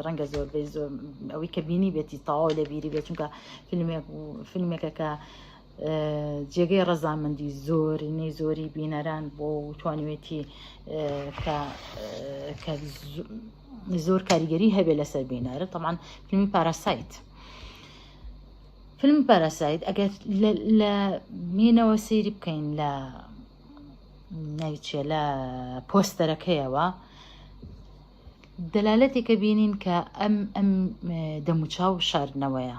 ڕەنگە زۆربەی زۆر ئەوەی کە بینی بێتی تەواو لە بیری بێت چونکە فیلمێکە کە جێگەی ڕەزامەندی زۆری بینەران بۆ توانوێتی کە زۆر کاریگەری هەبێ لەسەر بینەرە طبعا فیلمی پاراسایت ئەگەر لە مینەوە سەیری بکەین لە ناوچێ لە پۆستەرەکەیەوە دەلالەتێکە بینین کە ئەم دەموچاو شاردنەوەیە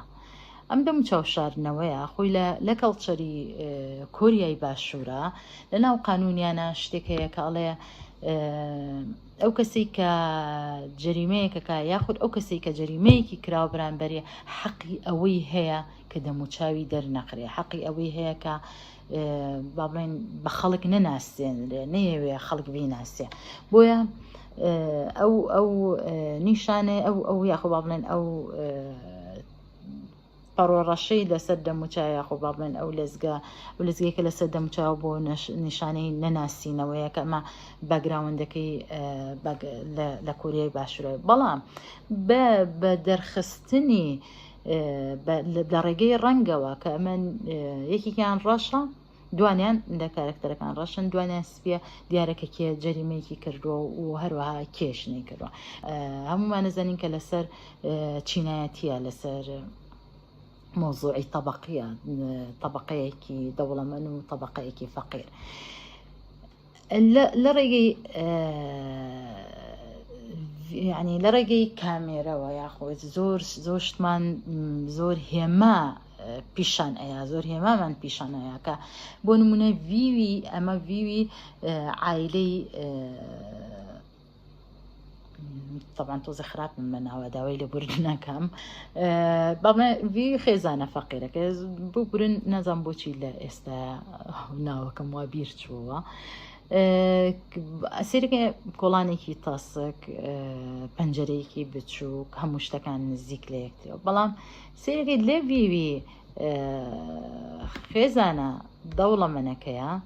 ئەم دەموچاو شاردنەوەیە خۆی لە کەڵچەری کۆریای باشوورە لە ناو قانونیانە شتێک هەیە کە ئەڵێ ئەو کەسی کە جەریمەیەکەکە یاخود ئەو کەسی کە جەریمەیەکی کراوە بەرامبەریە حەقی ئەوەی هەیە کە دەموچاوی دەرنەقرێ حەقی ئەوەی هەیە کە با بڵێن بە خەڵک نەناسێن نەیەوێ خەڵک بیناسێ بۆیە ئەو نیشانێ ئەو یاخۆ با بڵێن ئەو پەڕۆڕەشەی لەسەر دەموچاو یاخۆ با بڵێن ئەو لەزگەیەکە لەسەر دەموچاو بۆ نیشانەی نەناسینەوەیە کە ئەمە باگراوندەکەی لە کۆریای باشوورە بەڵام بە دەرخستنی لە ڕێگەی ڕەنگەوە کە ئەمە یەکێکیان ڕەشە دوانیان لە کارکتەرەکان ڕەشن دوانیان سپیە دیارەکە کێ جەریمەیەکی کردووە و هەروەها کێشنەی کردووە هەمومان نەزانین کە لەسەر چینایەتیە لەسەر مۆزوعی طبقەیەکی دەوڵەمەند و طبقەیەکی فەقیر لرقي يعني لرقي كاميرا وياخذ زور شتمان زور هما پیشان ایا زور هما من پیشان ایا که بونمونه ویوی اما ویوی عائله طبعا توزي خراب من هوا لبرنا كم بابا في خزانة فقيرة كز ببرن نظام بوشي لا استا ناو كم وابير شوا سيرك كولاني كي تاسك بنجري كي بتشوك هموش تكان نزيك ليك بلام سيرك لبي خزانة دولة منكيا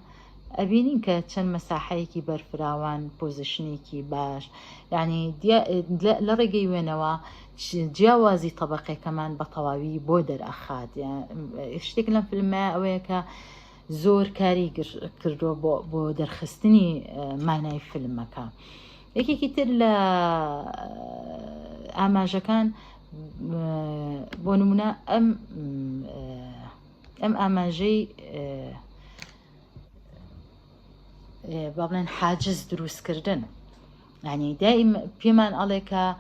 ئەبینین کە چەند مەساحەیەکی بەرفراوان پۆزیشنێکی باش یعنی لە ڕێگەی وێنەوە جیاوازی طبقەکەمان بە تەواوی بۆ دەرئەخات شتێک لەم فیلمە ئەوەیە کە زۆر کاری کردووە بۆ دەرخستنی مانای فیلمەکە یەکێکی تر لە ئاماژەکان بۆ نمونە ئەم ئاماژەی بابلن حاجز دروستکردن يعني دائما بيمان عليك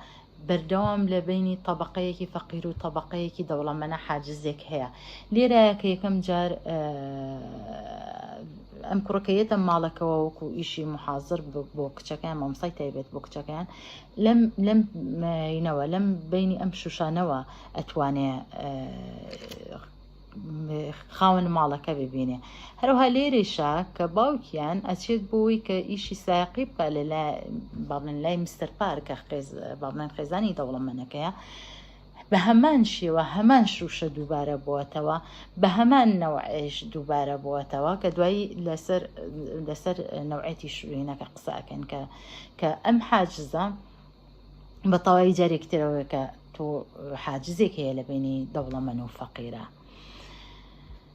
بردوام لبيني طبقيك فقير وطبقيك دولة منا حاجزك هي ليرا كم جار ام كركيتا مالك وكو إشي محاضر بوكتشكان ممصيتا يبيت بوكتشكان لم ينوى لم بيني امشوشانوا اتواني خاون مالك ببيني هروها ليريشا كباوكيان أشيد بوي كإشي ساقي بقى لا بابن لا مستر بارك بابن خزاني دولة منكيا بهمان شي وهمان شوشة دوبارة بواتوا بهمان نوعيش دوبارة بواتوا كدواي لسر نوعيتي شو هنا كقصاء كان كأم حاجزة بطواي جاري كتير كتو حاجزك هي لبيني دولة منو فقيرة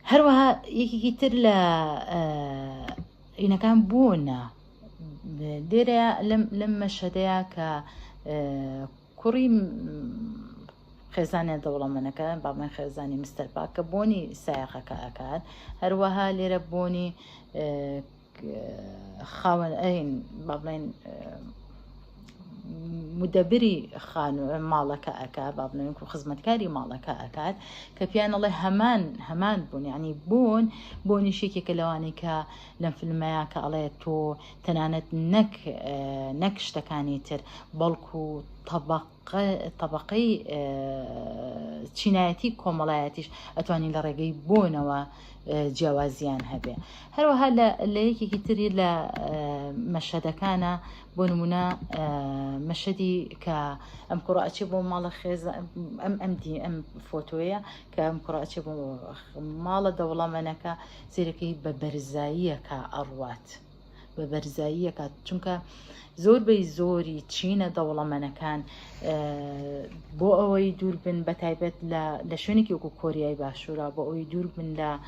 هروها يكي تر لا إنا كان بونا ديرا لما شديا ك كريم خزانة دولة منك بابا خزانة مستر باك بوني سايقة كأكاد هروها اللي ربوني خاون أين بابين مدبري خان مالك أكاد بابنا يمكن خدمتكاري مالك أكاد كبيان الله همان بون يعني بون شيء كلواني لم في الماء كالله تو تنانت نكش تكاني تر بلكو طبقي تشيناتي كومالاتيش أتواني لرجي بون وجوازيان هبه هروها اللي كتير لا مشهد كان بونمنا مشهدي كأم قراءة بو مال خيز أم فوتوية كأم قراءة بو مال دولة منك سيركي ببرزاية كأروات ببرزاية كتشونك زور بي زوري تشينا دولة منكان بو أوي دور بن بتايبت لشونك يوكو كورياي باشورا بو أوي دور بن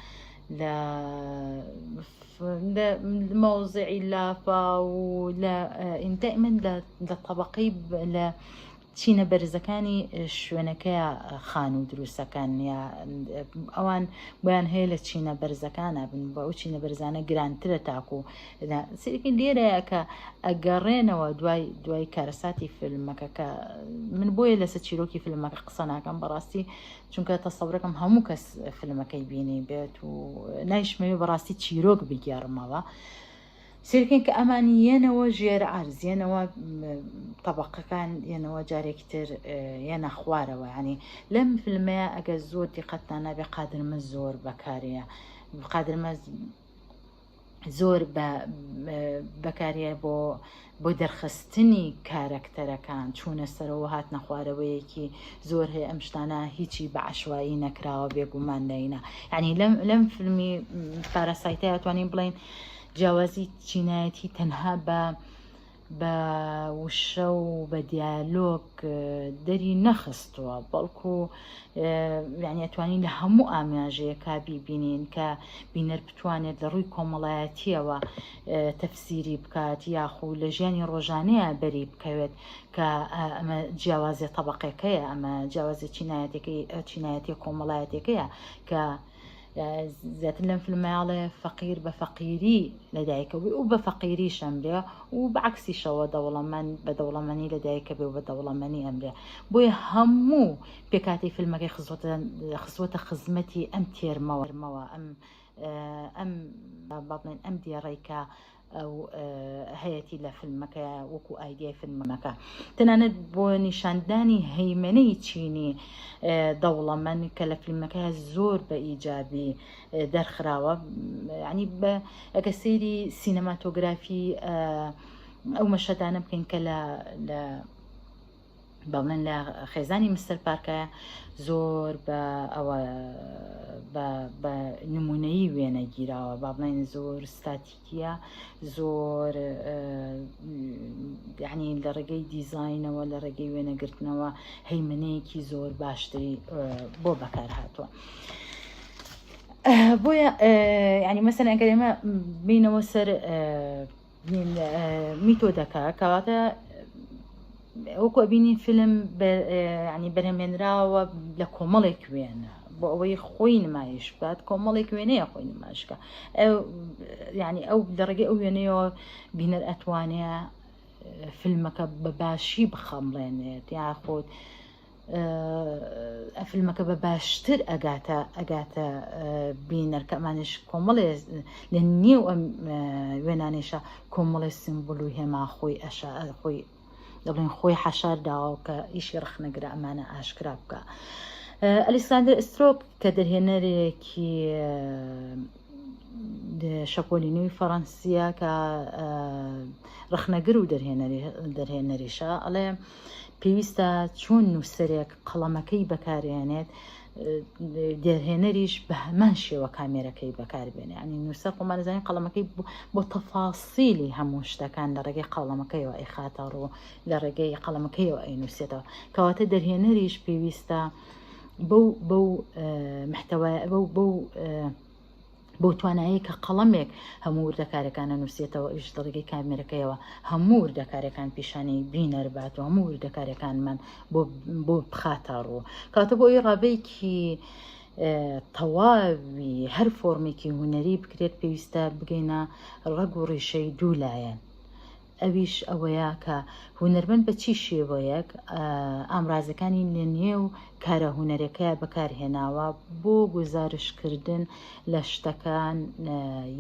لموضعي لافا ولا دائما لطبقي لا تشينا برزكاني شوينكا خانو دروسكان يا اوان بيان هي لتشينا برزكانا بنبو تشينا برزانا جرانتر تاكو لا سيكن ليرا كا اقرينا ودواي كارساتي في المكاكا من بوي لساتشيروكي في المكا قصنا كان براسي چونك تصوركم همو كس في المكايبيني بيت ونايش ميو براسي تشيروك بيجارما سيركن كأماني ينوى جير عرز ينوى طبقة كان ينوى جاري كتير ينا خوارة يعني لم في الماء أجزور دقتنا بقدر مزور بكاريا بقدر زور بكاريا بو درخستني كاركتر كان چون سروهات نخوارويكي زور هي امشتانا هيچي بعشوائي نكراو بيقومان لينا يعني لم فيلمي باراسايتات وانين بلين جوازي جنايتي تنها بوشو بديالوج دري نخستوا بالكو يعني اتوانين لهمو اماجي كابيبينين كبينر بتوانيت لروي كومالاتيا و تفسيري بكات ياخو لجاني روجانيا بري بكوت كاما جوازي طبقي كيا اما جوازي جنايتي كومالاتي كيا زیاتر لەم فیلمەیاڵێ فەقیر بە فەقیری لەدایکەوەی و بە فەقیری شەمرێ و بەعکسیشەوە دەوڵەمەند بە دەوڵەمەنی لەدایکە بێ و بە دەوڵەمەنی ئەمرێ بۆیە هەموو پێکاتی فیلمەکەی خزوەتە خزمەتی ئەم تێرمەوە ئەم بڵێن ئەم دیێڕێکە ئەو هەیەی لە فیلمەکە وەکو ئایدیای فیلمەکە تەنانەت بۆ نیشاندانی هەیمنەی چینی دەوڵەمەند کە لە فیلمەکە زۆر بە ئیجابی دەرخراوە ینی بە ئەگە سەیری سینەماتۆگرافی ئەو مەشەدانە بکەین کە لە بەڵێن لە خێزانی مستەر پارکە زۆر بە ئەوە بە نمونەیی وێنە گیراوە با بڵێن زۆر ستاتیکیە زۆر یعنی لە ڕێگەی دیزاینەوە لە ڕێگەی وێنەگرتنەوە هەیمنەیەکی زۆر باشتری بۆ بەکار هاتووە بۆیە ینی مەسەن ئەگەر ئێمە بینەوە سەر میتۆدەکە کەواتە وەکو بینین فیلم ینی بەرهەمێنراوە لە کۆمەڵێک وێنە بۆ ئەوەی خۆی نمایش بات کۆمەڵێک وێنەیە خۆی نمایشکە ینی ئەو لە ڕێگەی ئەو وێنەیەوە بینەر ئەتوانێ فیلمەکە بە باشی بخەمڵێنێت یاخۆت فیلمەکە بە باشتر ئەگاتە بینەرکە ئەمانش کۆمەڵێ لە نێو ئەم وێنانێشە کۆمەڵێ سیمبۆل و هێما خۆی خۆی دەڵێن خۆی حەشار داوە کە ئیشی ڕخنەگرە ئەمانە ئاشکرا بکە ئەلیساندر ئسترۆپ کە دەرهێنەرێکی شەپۆلینەوەی فەڕەنسیە کە ڕخنەگر و دەرهێنەریشە ئەڵێ پێویستە چۆن نووسەرێک قەڵەمەکەی بەکارێنێت دەرهێنەریش بە هەمان شێوە کامێرەکەی بەکاربێنێ ینی نووسەر خۆمانەزانین قەڵەمەکەی بۆ تەفاسیلی هەموو شتەکان لە ڕێگەی قەڵەمەکەیەوە ئەی خاتە ڕوو لە ڕێگەی قەڵەمەکەیەوە ئەی نووسێتەوە کەواتە دەرهێنەریش پێویستە بەو محتەوای بۆ توانایی کە قەڵەمێک هەموو وردەکارەکانە نووسێتەوە ئیش دەڕێگەی کامێرەکەیەوە هەموو وردەکارەکان پیشانی بینەر بات و هەموو وردەکارەکانمان بۆ بخاتە ڕوو کاتە بۆ ئەوی ڕابەیەکی تەواوی هەر فۆرمێکی هونەری بکرێت پێویستە بگەینە ڕەگ و ڕیشەی دوولایەن ئەویش ئەوەیە کە هونەرمەند بە چی شێوەیەک ئامرازەکانی لە نێو کارە هونەرەکەیە بەکارهێناوە بۆ گزارشکردن لە شتەکان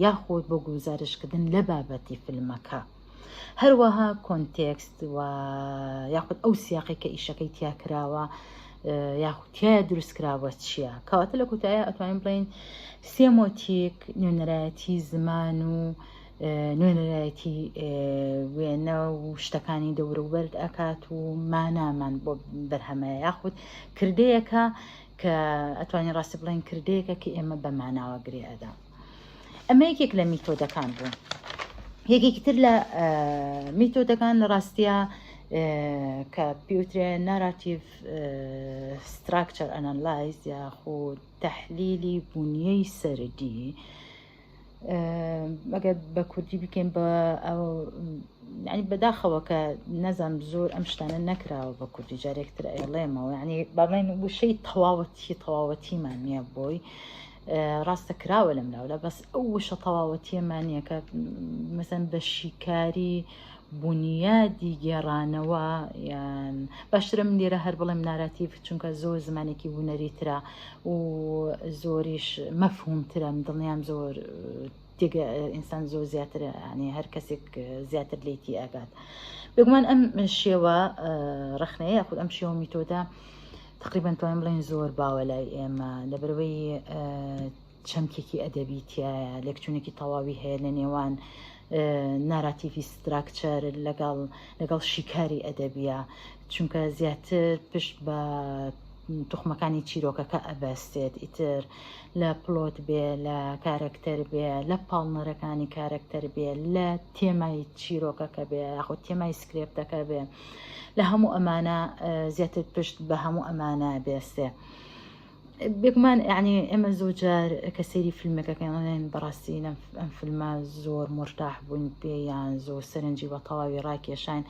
یاخۆت بۆ گزارشکردن لە بابەتی فیلمەکە هەروەها کۆنتێکست و یاخود ئەو سیاقی کە ئیشەکەی تیاکراوە یاخودتیایە دروستکراوە چییە کەواتە لە کۆتاییە ئەتوانین بڵین سێمۆتیک نوێنەرایەتی زمان و نوێنەرایەتی وێنە و شتەکانی دەوروبەر ئەکات و مانامان بۆ بەرهەمەیە یاخود کردەیەکە کە ئەتوانین ڕاستی بڵین کردەیەکە کە ئێمە بە ماناوە گرێئەدا ئەمە یەکێک لە میتۆدەکان بوو یەکێکی تر لە میتۆدەکان لە ڕاستیە کە پیوترێ ناراتیڤ ستراکچەر ئەنالایز یاخود تەحلیلی بونیەی سەردی ئەگەر بە کوردی بکەین بە ینی بەداخەوە کە نەزانم زۆر ئەم شتانە نەکراوە بە کوردی جارێکتر ئەڵێمەوە ینی باڵێن وشەی تەواوەتیمان نییە بۆی ڕاستە کراوە لەم لاولە بەس ئەو وشە تەواوەتیەمان نییە کە مەسەن بە شیکاری بنیادی گێڕانەوە یان باشترم لێرە هەر بڵێم ناراتیڤ چونکە زۆر زمانێکی هونەری ترە و زۆریش مەفهومترە دڵنیام زۆر دیگە ئینسان زۆر زیاتر ینی هەر کەسێک زیاتر لێتی ئاگات بێگومان ئەم شێوە ڕخنەیە یاخود ئەم شێوە میتۆدە تقریبا توانین بڵێن زۆر باوە لای ئێمە لەبەرەوەی چەمکێکی ئەدەبیتیایە لێکچوونێکی تەواوی هەیە لە نێوان ناراتیڤی ستراکچەر لەگەڵ شیکاری ئەدەبیە چونکە زیاتر پشت بە توخمەکانی چیرۆکەکە ئەبەستێت ئیتر لە پلۆت بێ لە کارکتەر بێ لە پاڵنەرەکانی کارکتەر بێ لە تێمای چیرۆکەکە بێ یاخۆ تێمای سکرێپتەکە بێ لە هەموو ئەمانە زیاتر پشت بە هەموو ئەمانە بێستێ بێگومان یعنی ئێمە زۆرجار کە سەیری فیلمەکەکەڵێن بەڕاستینە ئەم فیلمە زۆر مرتاح بوون پێیان زۆر سەرنجی بە تەواوی ڕاکێشان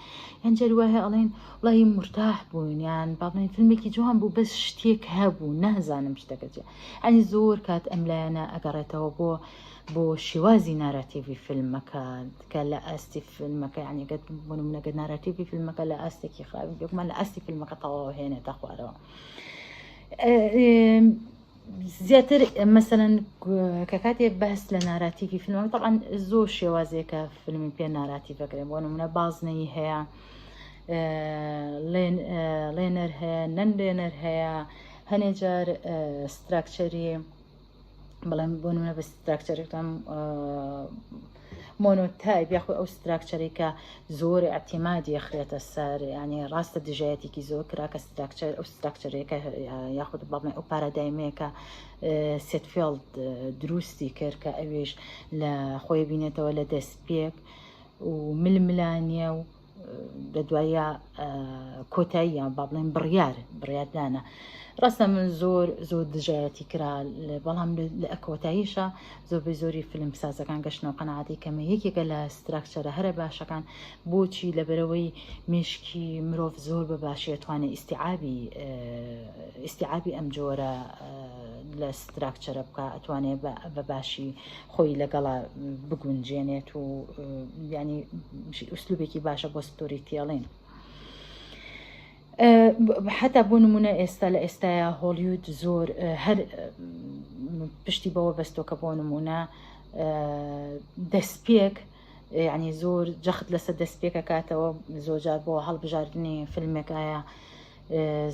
یان جەروایە ئەڵێن وڵی مرتاح بوون یان باڵێن فیلمێکی جوان بوو بەس شتێک هەبوو نازانم شتەکە جێ ئەنی زۆر کات ئەم لایەنە ئەگەڕێتەوە بۆ شێوازی ناراتیڤی فیلمەکە کە لە ئاستی فیلمەکە یعنیگەت بوونم نەگە ناراتیڤی فیلمەکە لە ئاستێکی خراپی بێگومان لە ئاستی فیلمەکە تەواو هێنێتە خوارەوە. زیاتر مثلەن کە کاتێ بەس لە ناراتیڤی فیلمەکە طبعاً زۆر شێوازێکە فیلمی پێ ناراتیڤەکرێن بۆ نمونە بازنەی هەیە لێنەر هەیە نەن لێنەر هەیە هەنێ جار ستراکچەری بەڵام بۆ نمونە بە ستراکچەرێکتان مۆنۆتایپ یاخۆ ئەو ستراکچەری کە زۆر ئەتیمادی ئەخرێتە سەر ینی ڕاستە دژایەتێکی زۆر کرا کە ستراکچەر ئەو ستراکچەرێکە یاخود بڵێ ئەو پارادایمەیەکە سێتفێڵد دروستی کرد کە ئەوێش لە خۆی بینێتەوە لە دەست پێک و ململانیە و لە دوایە کۆتاییە با بڵێن بڕیاردانە ڕاستە من زۆر دژایەتی کرا بەڵام لە ئەکۆتاییشە زۆر بە زۆری فیلم سازەکان گەشتنەوە قەناعەتی کەمە یەکێکە لە ستراکچەرە هەرە باشەکان بۆچی لەبەرەوەی مشکی مرۆڤ زۆر بە باشی ئەتوانێت ئیستیعابی ئەم جۆرە لە ستراکچەرە بکە ئەتوانێت بە باشی خۆی لەگەڵا بگونجێنێت و ینی ئوسلوبێکی باشە بۆ ستۆری تێڵین. حتا بۆ نمونە ئێستا لە ئێستاە هۆلیوود زۆر هەر پشتی بەوە بەستۆکە بۆ نمونە دەستپێک یعنی زۆر جەخت لەسەر دەستپێکە کاتەوە زۆرجار بۆ هەڵبژاردننی فیلمێکایە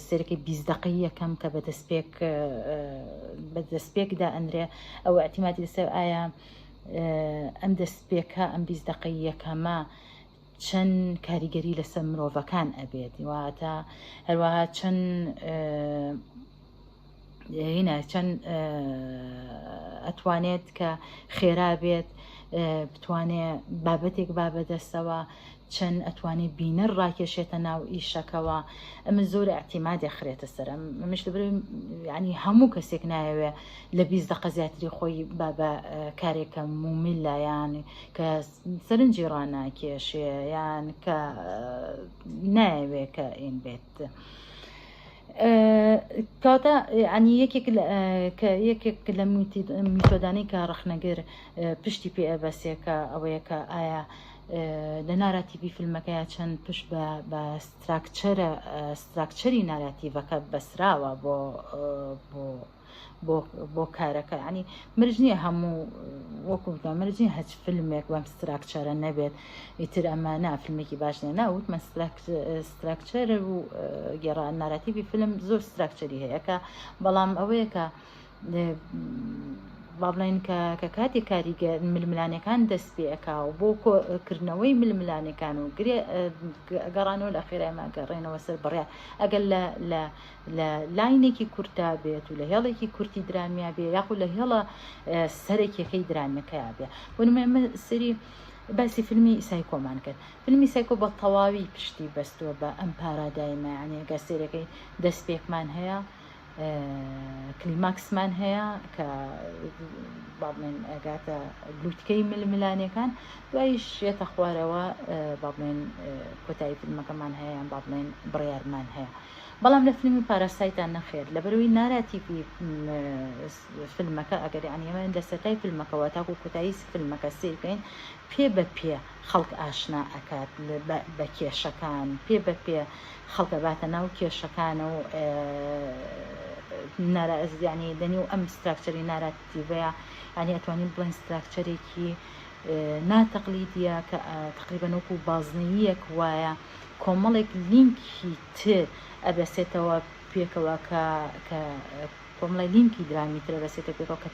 سێرەکەی 20 دقەی یەکەم کە بە دەستپێکدا ئەندرێ ئەو ئەتیماتی لەسەر ئایا ئەم دەستپێکە ئەم 20 دقەی یەکەمە چەند کاریگەری لەسەر مرۆڤەکان ئەبێت واتە هەروەها چەند ئەتوانێت کە خێرا بێت بتوانێت بابەتێک بابەدەستەوە چەند ئەتوانێت بینەر ڕاکێشێتە ناو ئیشەکەەوە ئەمە زۆر ئەتیمادی خرێتە سەر ئەمەش لەبەر ینی هەموو کەسێک نایەوێ لە 20 دقە زیاتری خۆی بە کارێکە مومیل لایەن کە سەرنجی ڕاناکێشێ یان کە نایەوێ کە ئین بێت کاتە ینی یەکێک لە میتۆدانەی کە ڕەخنەگر پشتی پێ ئەبەسێکە ئەوەیە کە ئایا لە ناراتیڤی فیلمەکەیە چەند پشت بە ستراکچەری ناراتیڤەکە بەسراوە بۆ کارەکە ینی مرج نییە هەموو وەکوتە مرجین هەچ فیلمێک بەم ستراکچەرە نەبێت ئیتر ئەمە فیلمێکی باش ناوت مە ستراکچەر و گێڕان ناراتیڤی فیلم زۆر ستراکچەری هەیە کە بەڵام ئەوەیە کە بابڵین کە کاتی کاریگە ململانەکان دەست پێەکە و بۆ کردنەوەی ململانەکان و گەڕانەوە لە خێرایمە گەڕێنەوە سەر بڕیا ئەگەر لە لاینێکی کورتا بێت و لە هێڵێکی کورتی درامیا بێ یاخود لە هێڵە سەرێکیەکەی درامەکەیا بێ بۆنمە سری باسی فیلمی سایکۆمان کرد فیلمی سایکۆ بە تەواوی پشتی بەستووە بە ئەم پارادایمە ینی گەسێرەکەی دەست پێکمان هەیە کلیماکسمان هەیە کە باڵێن ئەگاتە لووتکەی ململانەکان دوایش شێتە خوارەوە باڵێن کۆتایی فیلمەکەمان هەیە یان باڵێن بڕیارمان هەیە بەڵام لە فیلمی پاراسایتان نەخێر لەبەرەوەی ناراتیڤی فیلمەکە ئەگەر یانیەوە دەسەتای فیلمەکەەوە تاکو کۆتایی فیلمەکە سیرکەین پێ بە پێ خەڵک ئاشنا ئەکات بە کێشەکان پێ بە پێ خەڵکە باتە ناو کێشەکانە و نارازیانی دەنی و ئەم ستراکچەری ناراتیڤەیە ینی ئەتوانین بڵێن ستراکچەرێکی ناتەقلیدیە کە تقریبەن وەکو بازنەییەک وایە کۆمەڵێک لینکی تر ئەبەسێتەوە پێکەوە کە کۆمەڵی لینکی درامی تر ئەبەسێتە پێکەوە کە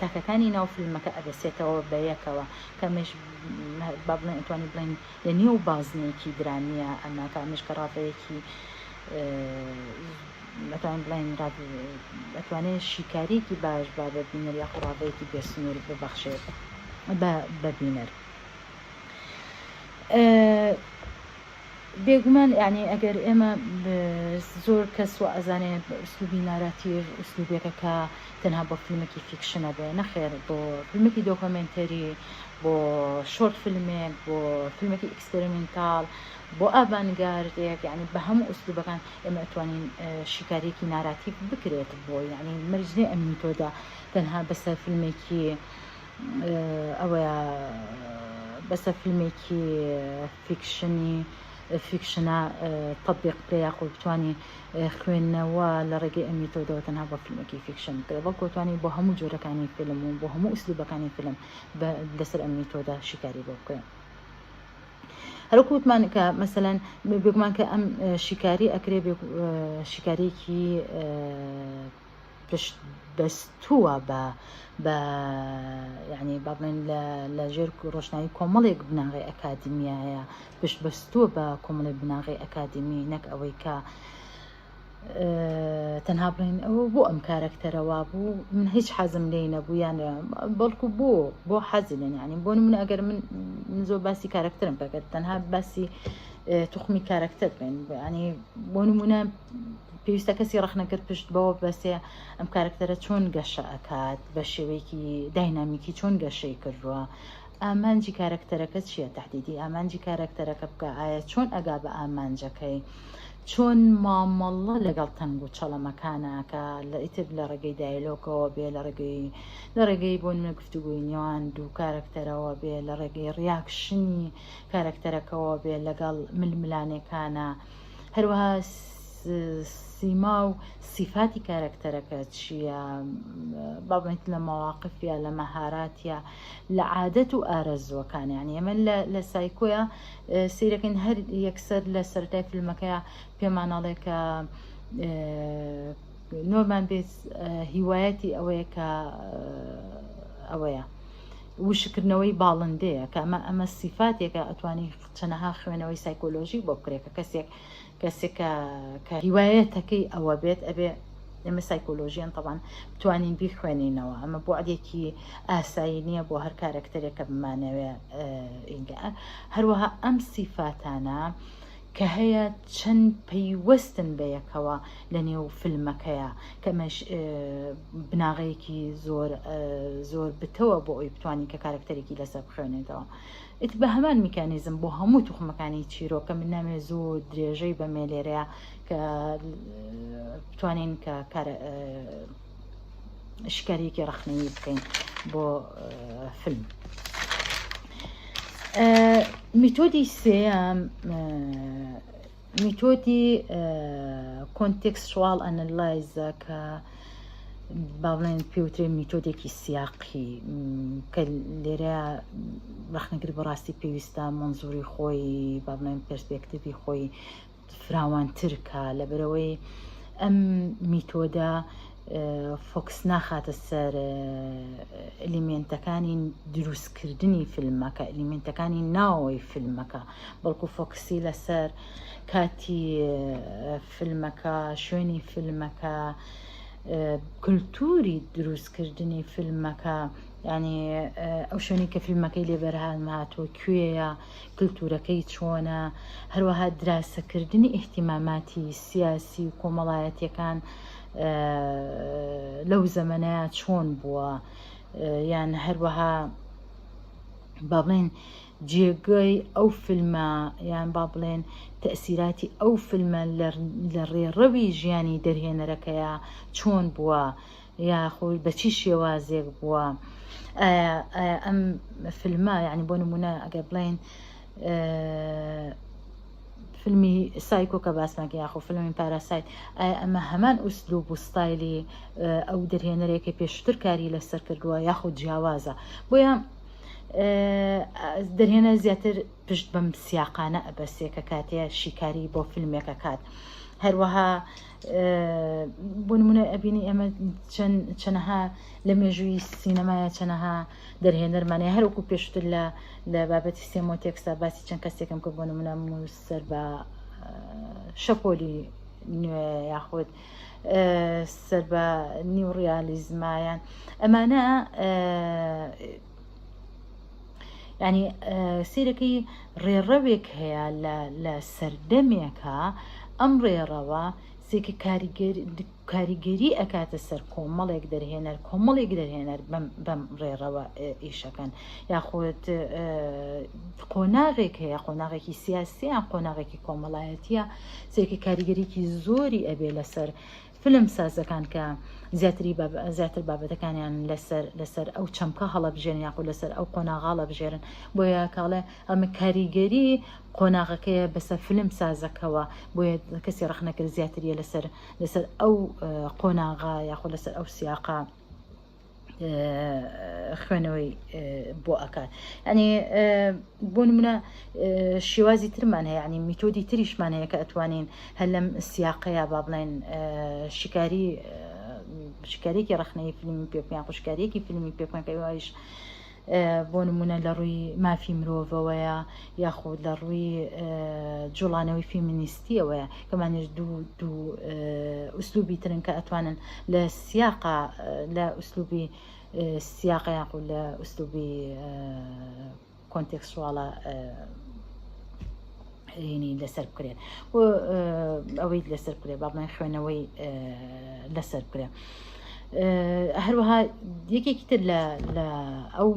تاکەکانی ناو فیلمەکە ئەبەسێتەوە بە یەکەوە کەمش با بڵێن ئەتوانی بڵێن لە نێو بازنێکی درامیە ئەمە کامش کە ڕافەیەکی ئەتوان بڵێن ئەتوانێت شیکارێکی باش با ببینەر یا قوڕاوەیەکی بێسنوور ببەخشێت ببینەر بێگومان ینی ئەگەر ئێمە زۆر کەس و ئەزانێ ئوسلوبی ناراتیڤ ئوسلوبێکە کە تەنها بۆ فیلمێکی فیکشنە بێ نەخێر بۆ فیلمێکی دۆکۆمنتەری بۆ شۆرت فیلمێک بۆ فیلمێکی ئەکسپریمنتال بۆ ئاڤانگاردێک یعنی بە هەموو ئوسلوبەکان ئێمە ئەتوانین شیکارێکی ناراتیڤ بکرێت بۆ یعنی مەرجێ ئەمنی تۆدا تەنها بەسەر فیلمێکی ئەوەیە بەسەر فیلمێکی فیکشنە تطبیق پێیا خۆ بتوانانی خوێندنەوە لە ڕێگەی ئەمی تۆدەوە تەنها بە فیلمێکی فیکشن کرێ بەڵکو توانانی بۆ هەموو جۆرەکانی فیلم و بۆ هەموو ئوسلوبەکانی فیلم لەسەر ئەمی تۆدا شیکاری بۆ بکەن. هەروکوتمان کە مەسەلەن بێگومان کە ئەم شیکاری ئەکرێ شیکارێکی پشت بەستووە بە ینی باڵێن لە ژێر ڕۆشنایی کۆمەڵێک بناغی ئەکادمیایە پشت بەستووە بە کۆمەڵی بناغی ئەکادمی نەک ئەوەی کە تەنها بڵین ئەوە بۆ ئەم کارکتەرەوە بوو من هیچ حەزم لێ نەبوو یان بەڵکو بۆ حەزی لێن ینی بۆ نمونە ئەگەر من زۆر باسی کارکتەرم بکرد تەنها باسی توخمی کارکتەر بێن ینی بۆ نمونە پێویستە کەسی ڕەخنەکرد پشت بەوە بەسێ ئەم کارکتەرە چۆن گەشە ئەکات بە شێوەیەکی داینامیکی چۆن گەشەی کردووە ئامانجی کارکتەرەکە چییە تهدیدی ئامانجی کارکتەرەکە بکە ئایا چۆن ئەگا بە ئامانجەکەی چۆن مامەڵە لەگەڵ تەنگ و چەڵەمەکانەکە لە ئیتر لە ڕێگەی دایلۆکەوە بێ لە ڕێگەی بۆ نمە گفتوگوی نێوان دوو کارکتەرەوە بێ لە ڕێگەی ڕیاکشنی کارکتەرەکەەوە بێ لەگەڵ ململانەکانە هەروەها سیما و سیفاتی کارکتەرەکە چییە بابێت لە مەواقفە لە مەهاراتە لە عادەت و ئارەزوەکان یانی ئەمە لە سایکۆیە سیرەکەین هەر یەکسەر لە سەرەتای فیلمەکەیە پێماناڵێ کە نۆرمان بێت هیوایەتی ئەوەیە کە ئەوەیە وشکردنەوەی باڵندەیە کە ئەمە سیفاتێکە ئەتوانی چەنەها خوێنەوەی سایکۆلۆژی بۆ بکرێت کە کەسێک کە هیوایەتەکەی ئەوە بێت ئەبێ ئێمە سایکۆلۆژیان طبعاً بتوانین بیخوێنینەوە ئەمە بۆ عادێکی ئاسایی نییە بۆ هەر کارکتەرێکە بمانەوێ هەروەها ئەم سیفاتانە کە هەیە چەند پەیوەستن بە یەکەوە لە نێو فیلمەکەیە کەمەش بناغەیەکی زۆر بتەوە بۆ ئەوی بتوانین کە کارکتەرێکی لەسەر بخوێنێتەوە ئیت بە هەمان میکانیزم بۆ هەموو توخمەکانی چیرۆکە من نامێ زۆر درێژەی بە مێلێرەیە کە بتوانین کە شکارێکی ڕەخنەیی بکەین بۆ فیلم. میتۆدی سێیەم میتۆدی کۆنتێکستوال ئەنەلایزە کە با بڵێن پێوترێ میتۆدێکی سیاقی کە لێرە ڕەخنەگر بەڕاستی پێویستە منزوری خۆی با بڵێن پێرسپێکتیڤی خۆی فراوانترکە لەبەرەوەی ئەم میتۆدە فۆکس ناخاتە سەر ئەلیمێنتەکانی دروستکردنی فیلمەکە ئەلیمێنتەکانی ناوەوەی فیلمەکە بەڵکو فۆکسی لەسەر کاتی فیلمەکە شوێنی فیلمەکە کللتوری دروستکردنی فیلمەکە ینی ئەو شوێنی کە فیلمەکەی لێبەرهاتۆ کوێیە کللتورەکەی چۆنە هەروەها دراسەکردنی ئیحتیماماتی سیاسی و کۆمەڵایەتیەکان لەو زەمانەیە چۆن بووە یان هەروەها با بڵێن جێگەی ئەو فیلمە یان با بڵێن تەئسیراتی ئەو فیلمە لە ڕێڕەوی ژیانی دەرهێنەرەکەیە چۆن بووە یاخۆی بە چی شێوازێک بووە ئەم فیلمە یعنی بۆ نمونە ئەگە بڵێن فیلمی سایکۆ کە باسمەکە یاخۆ فیلمی پاراسایت ئەمە هەمان ئوسلوب و ستایلی ئەو دەرهێنەرێکی پێشتر کاری لەسەر کردووە یاخود جیاوازە بۆیە دەرهێنە زیاتر پشت بەم سیاقانە ئەبەسێکە کاتەیە شیکاری بۆ فیلمێکە کات هەروەها بۆ نمونە ئەبینی ئێمە چەنەها لە مێژووی سینەمایە چەنەها دەرهێنەرمانەیە هەروکو پێشتر لە بابەتی سێمۆتێکستا باسی چەند کەسێکم کە بۆ نمونە سەر بە شەپۆلی نوێ یاخود سەر بە نیوڕیالیزمایان ئەمانە يعني سیرەکەی ڕێڕەوێک هەیە لە سەردەمێکە ئەم ڕێڕەوە سێکە کاریگەری ئەکاتە سەر کۆمەڵێک دەرهێنەر بەم ڕێڕەوە ئیشەکەن یاخۆت قۆناغێک هەیە قۆناغێکی سیاسیان قۆناغێکی کۆمەڵایەتیە سێکە کاریگەریکی زۆری ئەبێ لەسەر فلم سازەکان کە زیاتر بابەتەکانیان لەسەر ئەو چەمکە هەڵەبژێن یاخۆ لەسەر ئەو قۆناغ هەڵەبژێرن بۆیە کاڵێ ئەمە کاریگەری قۆناغەکەیە بەسەر فلم سازەکەەوە بۆیە کەسی ڕەخنەکرد زیاتریە لەسەر ئەو قۆناغا یاخۆ لەسەر ئەو سیاقا خوێنەوەی بۆ ئەکات ینی بۆ نمونە شێوازی ترمان هەیە ینی میتۆدی تریشمان هەیە کە ئەتوانین هەر لەم سیاقەیە با بڵێن شکارێکی ڕەخنەی فیلمی پێیان خوشکارێکی فیلمی پێکەن کە وایش بۆ نمونە لە ڕووی مافی مرۆڤەوەیە یاخود لە ڕووی جوڵانەوەی فیمینیستیەوەیە کەمانش دوو ئوسلوبی ترن کە ئەتوانن لە سیاقا لە ئوسلوبی سیاقە یاخود لە ئوسلوبی کۆنتێکسچواڵە لەسەر بکرێن ئەوەی لەسەر بکرێ با بڵێن خوێنەوەی لەسەر بکرێ هەروەها یەکێکی تر لە ئەو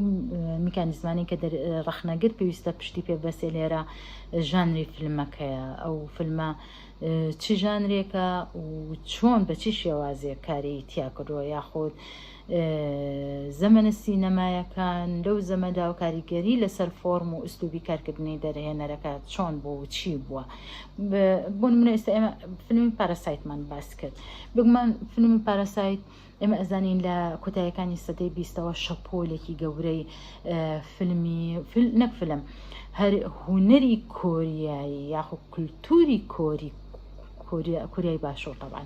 میکانیزمانی کە ڕەخنەگر پێویستە پشتی پێ بەسێ لێرە ژانری فیلمەکەیە ئەو فیلمە چ ژانرێکە و چۆن بە چی شێوازێک کاری تیا کردووە یاخود زەمەنە سینەمایەکان لەو زەمەدا و کاریگەری لەسەر فۆرم و ئوسلوبی کارکردنی دەرهێنەرەکە چۆن بوو و چی بووە بۆ نمونە ئێستا ئێمە فیلمی پاراسایتمان باس کرد بگومان فیلمی پاراسایت ئێمە ئەزانین لە کۆتاییەکانی سەدەی بیستەوە شەپۆلێکی گەورەی فیلمی نەک فیلم هەر هونەری کۆریایی یاخود کولتوری کۆریای باشوور طبعاً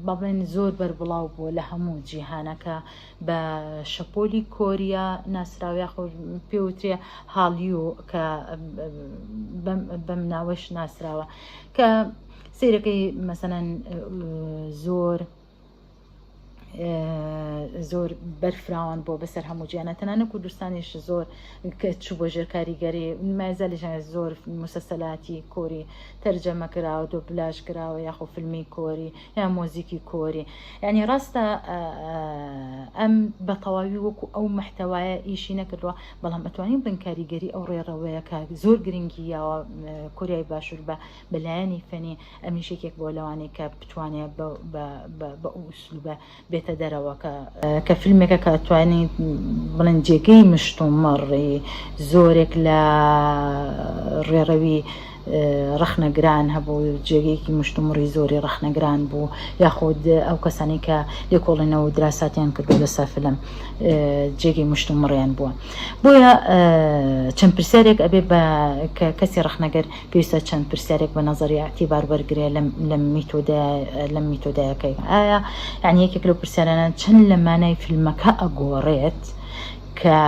بەڵێن زۆر بەربڵاو بووە لە هەموو جیهانەکە بە شەپۆلی کۆریا ناسراوە یاخود پێوترێ هاڵیو کە بەم ناوەش ناسراوە کە سیرەکەی مەسەلەن زۆر بەرفراوان بۆ بەسەر هەموو جیانە تەنانە کوردستانیش زۆر چوو بۆ ژێر کاریگەری مازە لەژان زۆر مسەسەلاتی کۆری تەرجەمە کراوە دۆبلاژ کراوە یاخۆ فیلمی کۆری یا مۆزیکی کۆری یعنی ڕاستە ئەم بە تەواوی وەکو ئەو محتەوایە ئیشی نەکردووە بەڵام ئەتوانین بن کاریگەری ئەو ڕێڕەوەیە کە زۆر گرنگیەوە کۆریای باشوور بەلایەنی فەنی ئەمیشێکێک بۆ لەوانەیە کە بتوانێت بە ئوسلوبە بێتە دەرەوە کە فیلمێکە کە توانیت بڵێن جێگەی مشتومەڕی زۆرێک لە ڕێڕەوی ڕەخنەگران هەبوو جێگەیەکی مشتومڕی زۆری ڕەخنەگران بوو یاخود ئەو کەسانی کە لێکۆڵێنەوە و دراساتیان کردو لەسەر فیلم جێگەی مشتومڕیان بووە بۆیە چەند پرسیارێک ئەبێ بە کەسی ڕەخنەگەر پێویستە چەند پرسیارێک بە نەزەری ئاعتیبار وەرگرێ لەم میتۆدایەکەی ئایا یعنی یەکێک لەو پرسیارانە چەند لە مانای فیلمەکە ئەگۆڕێت کە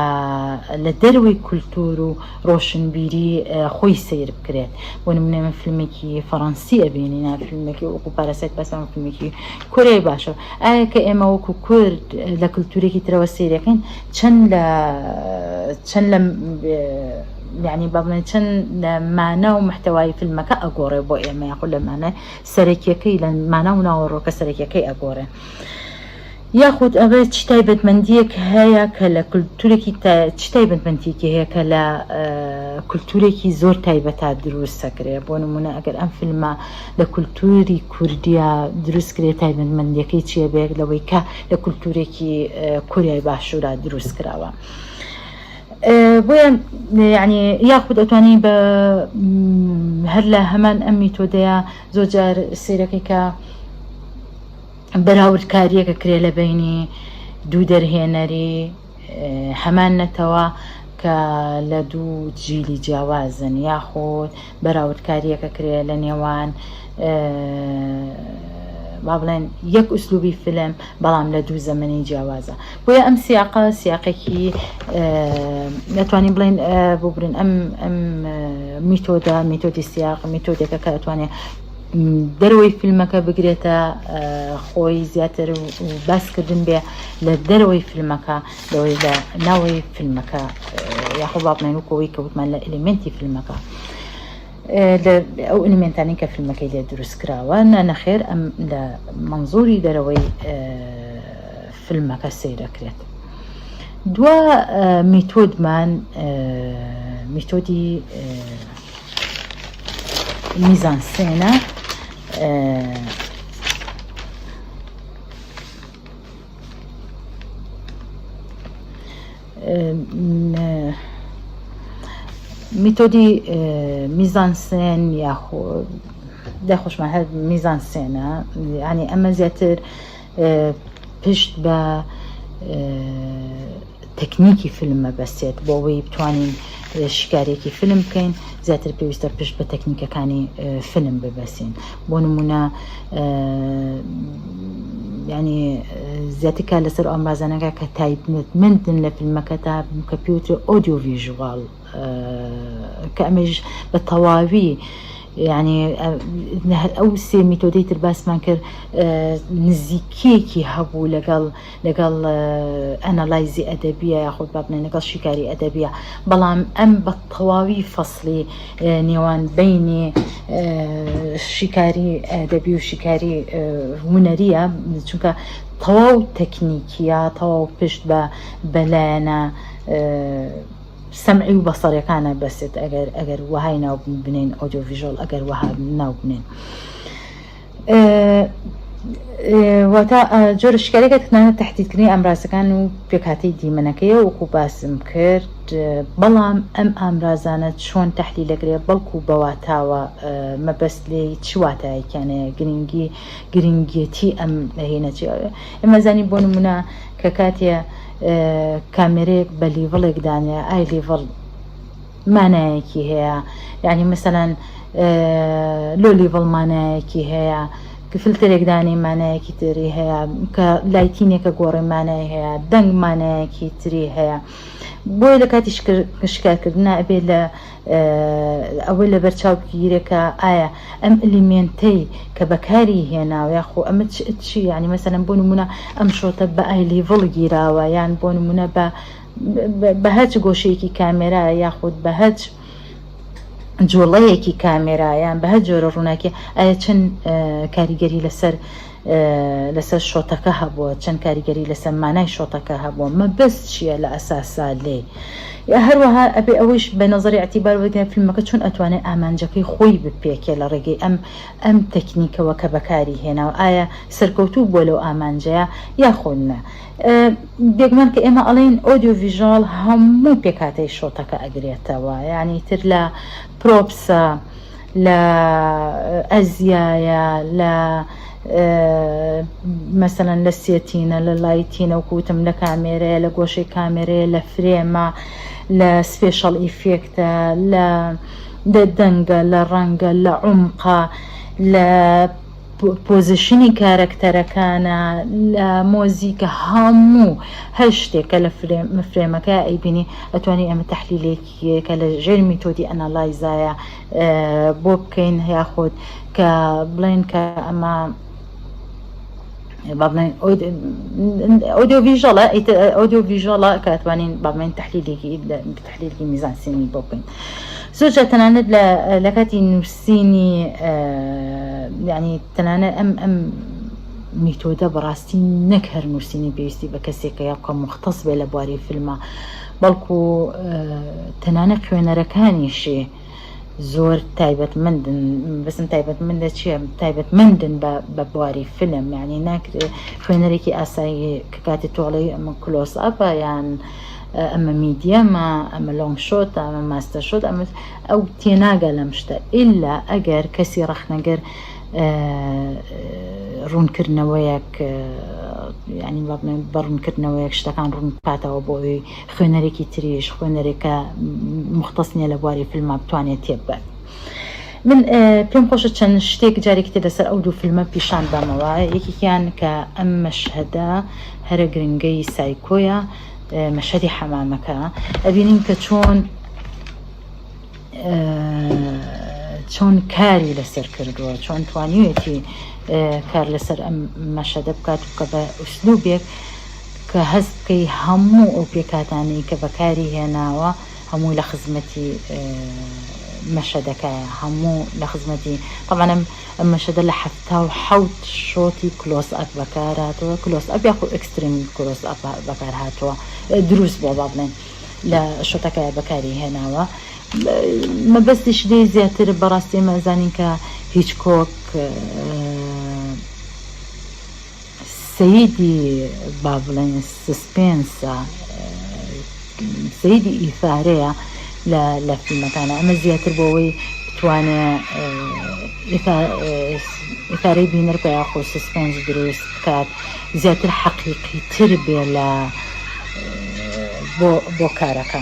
لە دەروی کولتور و ڕۆشنبیری خۆی سیر بکرێت بۆ نمونە من فیلمێکی فەڕەنسی ئەبینینە فیلمێکی وەکو پاراسایت باسم فیلمێکی کۆریای باشە ئایا کە ئێمە وەکو کورد لە کولتورێکی ترەوە سیرەکەین چەند لە یعنی بابڵێن چەند لە مانە و محتەوای فیلمەکە ئەگۆڕێ بۆ ئێمە یاخۆ لە مانای سەرەکیەکەی لە مانە و ناوەڕۆکە سەرەکیەکەی ئەگۆڕێ یاخود ئەوێ چ تایبەتمەندیەک هەیە کە لە کولتورێکی چ تایبەتمەندیەکی هەیە کە لە کولتورێکی زۆر تایبەتە دروستەکرێ بۆ نمونە ئەگەر ئەم فیلمە لە کولتوری کوردیە دروستکرێت تایبەتمەندیەکەی چیە بێت لەوەی کە لە کولتورێکی کوریای باشوورە دروست کراوە بۆیە یعنی یاخود ئەتوانی بە هەر لە هەمان ئەم میتۆدەیە زۆر جار سیرەکەی کە بەراوردکاریەکە کرێ لە بینی دوو دەرهێنەری هەمان نەتەوە کە لە دوو جیلی جیاوازن یاخۆت بەراوردکاریەکە کرێ لە نێوان با بڵێن یەک ئوسلوبی فیلم بەڵام لە دوو زەمەنی جیاوازە بۆیە ئەم سیاقێکی نەتوانین بڵێن بۆ برن ئەم میتۆدی سیاق میتۆدێکە کە ئەتوانێت دەرەوەی فیلمەکە بگرێتە خۆی زیاتر و باسکردن بێ لە دەرەوەی فیلمەکە لەوەی لە ناوەی فیلمەکە یاخۆ باڵێنوکەوەی کەوتمان لە ئلیمنتی فیلمەکە ئەو ئلیمنتانی کە فیلمەکەی لێ دروست کراوە نەخێر ئەم لە منزوری دەرەوەی فیلمەکە سەیرەکرێت. دوا میتۆدمان میتۆدی میزانسێنە میتۆدی میزانسێن یاخۆ دەخۆشمان هەر میزانسێنە یعنی ئەمە زیاتر پشت بە تەکنیکی فیلمە بەسێت بۆ ئەوەی بتوانین شکارێکی فیلم بکەین زیاتر پێویستە پشت بە تەکنیکەکانی فیلم ببەسین. بۆ نمونە ینی زیاتر کار لەسەر ئامرازانەکە کە تایبەتمەندن لە فیلمەکە تا کەمپیوتر ئۆدیۆ ڤیژوال کە ئەمەش بە تەواوی یعنی ئەو سێ میتۆدەی تر باسمان کرد نزیکێکی هەبوو لەگەڵ ئەنەلایزی ئەدەبیە یاخود بابنێن لەگەڵ شیکاری ئەدەبیە، بەڵام ئەم بە تەواوی فەصلی نێوان بینی شیکاری ئەدەبی و شیکاری هونەریە چونکە تەواو تەکنیکیە تەواو پشت بە بەلایەنە سەمعی و بەسەڕیەکانە بەسێت ئەگەر وهای ناو بنین ئۆدیۆ ڤیژۆڵ ئەگەر وها ناو بنین واتە جۆرە شکارێکە تکانە تەحدیدکردنی ئامرازەکان و پێکهاتەی دیمەنەکەیە وەکو باسم کرد، بەڵام ئەم ئامرازانە چۆن تەحلیلەکرێ بەڵکو بەواتاوە مەبەست لێ چواتایکیانە گرنگیەتی ئەم هێنەچی ئێمە زانی بۆ نمونە کە کاتێ کامێرەیەک بە لیڤڵێک دانێ ئای لیڤڵ مانایەکی هەیە یعنی مەسەلەن لۆ لیڤڵ مانایەکی هەیە فلترێک دانی مانایەکی تری هەیە کە لایتینێکە گۆڕی مانای هەیە دەنگ مانایەکی تری هەیە بۆیە لە کاتی شکارکردنا ئەبێ لە ئەوەی لە بەرچاوگیرێکە ئایا ئەم ئەلیمێنتەی کە بەکاری هێناوە یاخۆ ئەمە چی یعنی مەسەلەن بۆ نمونە ئەم شۆتە بە ئای لیڤڵ گیراوە یان بۆ نمونە بە هەچ گۆشەیەکی کامێرا یاخود بە هەچ جوڵەیەکی کامێرایان بە هەر جۆرە ڕووناکی ئایا چەند کاریگەری لەسەر شۆتەکە هەبووە چەند کاریگەری لەسەر مانای شۆتەکە هەبووە مەبەست چییە لە ئەساسا لێ یا هەروەها ئەبێ ئەوەش بە نەزەری ئەعتیبار وەرگرێت فیلمەکە چۆن ئەتوانێت ئامانجەکەی خۆی بپێکێ لە ڕێگەی ئەم تەکنیکەوە کە بەکاری هێناوە ئایا سەرکەوتوو بۆ لەو ئامانجەیە یاخۆنە بێگومان کە ئێمە ئەڵێن ئۆدیۆ ڤیژۆڵ هەموو پێکاتەی شۆتەکە ئەگرێتەوە یعنی تر لە پرۆپسە لە ئەزیایە لە مەسەلەن لە سێتینە لە لایتینە و کوتم لە کامێرەیە لە گۆشەی کامێرەیە لە فرێمە لە سپێشەڵ ئیفێکتە لە دەنگە لە ڕەنگە لە عومقە لە پۆزیشنی کارەکتەرەکانە لە مۆزیکە هەموو هەر شتێکە لە فرێمەکە ئەیبینی ئەتوانی ئەمە تەحلیلێکیەکە لە ژێر میتۆدی ئەنەلایزایە بۆ بکەین یاخۆت کە بڵێن کە ئەمە ئۆدیۆ ڤیژۆڵە کە ئەتوانین بابڵێن تەحلیلێکی میزانسێنی بۆ بکەین. زۆرجار تەنانەت لە کاتی نووسینی یعنی تەنانەت ئەم میتۆدە بەڕاستی نەک هەر نووسینی پێویستی بە کەسێکە یا بکە مختص بێ لە بواری فیلمە بەڵکو تەنانەت خوێنەرەکانیشێ زۆر تایبەتمەندن بەسم تایبەتمەندە چییە تایبەتمەندن بە بواری فیلم یعنی ناکرێت خوێنەرێکی ئاسایی کە کاتی تۆڵی ئەمە کلۆس ئەپە یان ئەمە میدیەمە ئەمە لۆنگ شۆت ئەمە ماستەر شۆت ئەمە ئەو تێناگە لەم شتە ئللا ئەگەر کەسی ڕەخنەگەر ڕوونکردنەوەیەک ینی بەڕوونکردنەوەیەک شتەکان ڕوون کاتەوە بۆ ئەوی خوێنەرێکی تریش خوێنەرێکە مختص نیە لە بواری فیلمە بتوانێت تێببات. من پێم خۆشە چەند شتێک جارێکی تێ لەسەر ئەو دوو فیلمە پیشان بامەوە یەکێکیان کە ئەم مەشهەدە هەرە گرنگەی سایکۆیە مەشهەدی حەمامەکە ئەبینین کە چۆن چۆن کاری لەسەر کردووە چۆن توانیوێتی کار لەسەر ئەم مەشەدە بکات و کە بە ئوسلوبێک کە هەست بکەی هەموو ئەو پێکاتانەی کە بەکاری هێناوە هەموو لە خزمەتی مەشەدەکایە هەموو لە خزمەتی طبعاً ئەم مەشەدە لە 77 شۆتی کلۆس ئەپ بەکار هاتووە کلۆس ئەپ یاخو ئەکستریم کلۆس ئەپ بەکار هاتووە دروست بۆ با بڵێن لە شۆتەکایە بەکاری هێناوە مەبەستیش دێ زیاتر بەڕاستی مەزانین کە هیچ کۆک سەیدی با بڵێن سسپێنسە سەیدی ئیفارەیە لە فیلمەکانە ئەمە زیاتر بۆەوەی بتوانێت ئیفارەی بینەر بە یاخۆ سسپێنس دروست بکات زیاتر حەقیقی تر بێ لە بۆ کارەکە.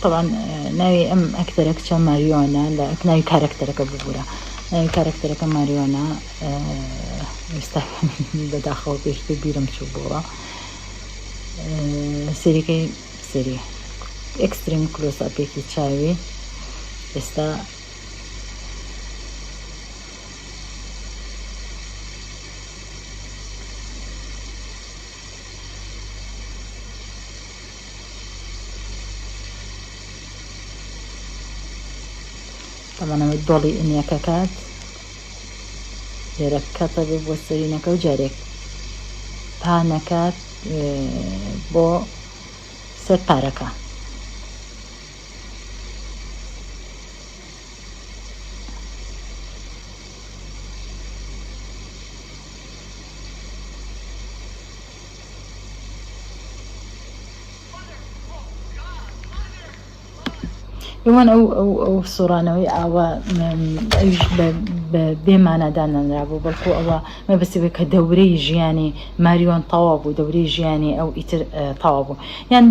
طبعا ناوی ئەم ئەکتەرەکچە ماریۆنە لە ناوی کارکتەرەکە ببوورە ناوی کارکتەرەکە ماریۆنە ئێستا بەداخەوە پێشتر بیرم چوو بووە سەریەکەی سەری ئەکستریم کلۆساپێکی چاوی ئێستا طبعاً دۆڵی ئنیەکە کات لێرە کاتە بێ بۆ سەرینەکە و جارێک پانەکات بۆ سەر پارەکە بمان ئەو سۆرانەوەی ئاوە ئەوش بێمانەدان نەنرابوو بەڵکو ئەوە مەبەستی بێت کە دەورەی ژیانی ماریۆن تەواو بوو دەورەی ژیانی ئەو ئیتر تەواو بوو یان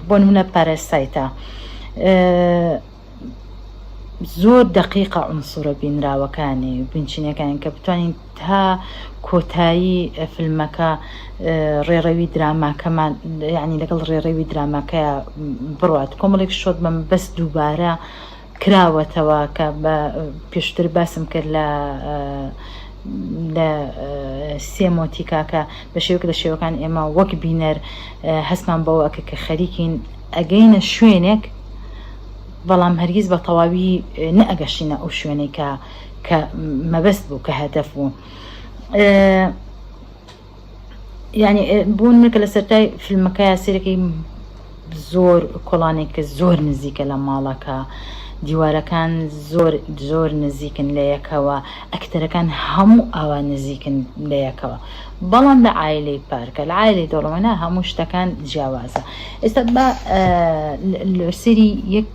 بۆ نمونە پاراسایتە زۆر دقیقە عنسوورە بینراوەکانی بنچینەکان کە بتوانین تا کۆتایی فیلمەکە ڕێڕەوی دراماکەمان یعنی لەگەڵ ڕێڕەوی دراماکەیە بڕات کۆمەڵێک شۆت بەم بەس دووبارە کراوەتەوە کە بە پێشتر باسم کرد لە سێمۆتیکاکە بە شێوەکە لە شێوەکان ئێمە وەک بینەر هەستمان بەوە ئەکە کە خەریکین ئەگەینە شوێنێک بەڵام هەرگیز بە تەواوی نەئەگەشینە ئەو شوێنەی کە مەبەست بوو کە هەدەف بوو یعنی بوون کە لە سەرای فیلمەکە سێرەکەی زۆر کۆڵانێک زۆر نزیکە لە ماڵەکە دیوارەکان زۆر نزیکن لە یەکەوە ئەکتەرەکان هەموو ئاوا نزیکن لە یەکەوە بەڵام لە عایلەی پارکە لە عایلەی دەوڵەمەە هەموو شتەکان جیاوازە ئێستا بە سەری یەک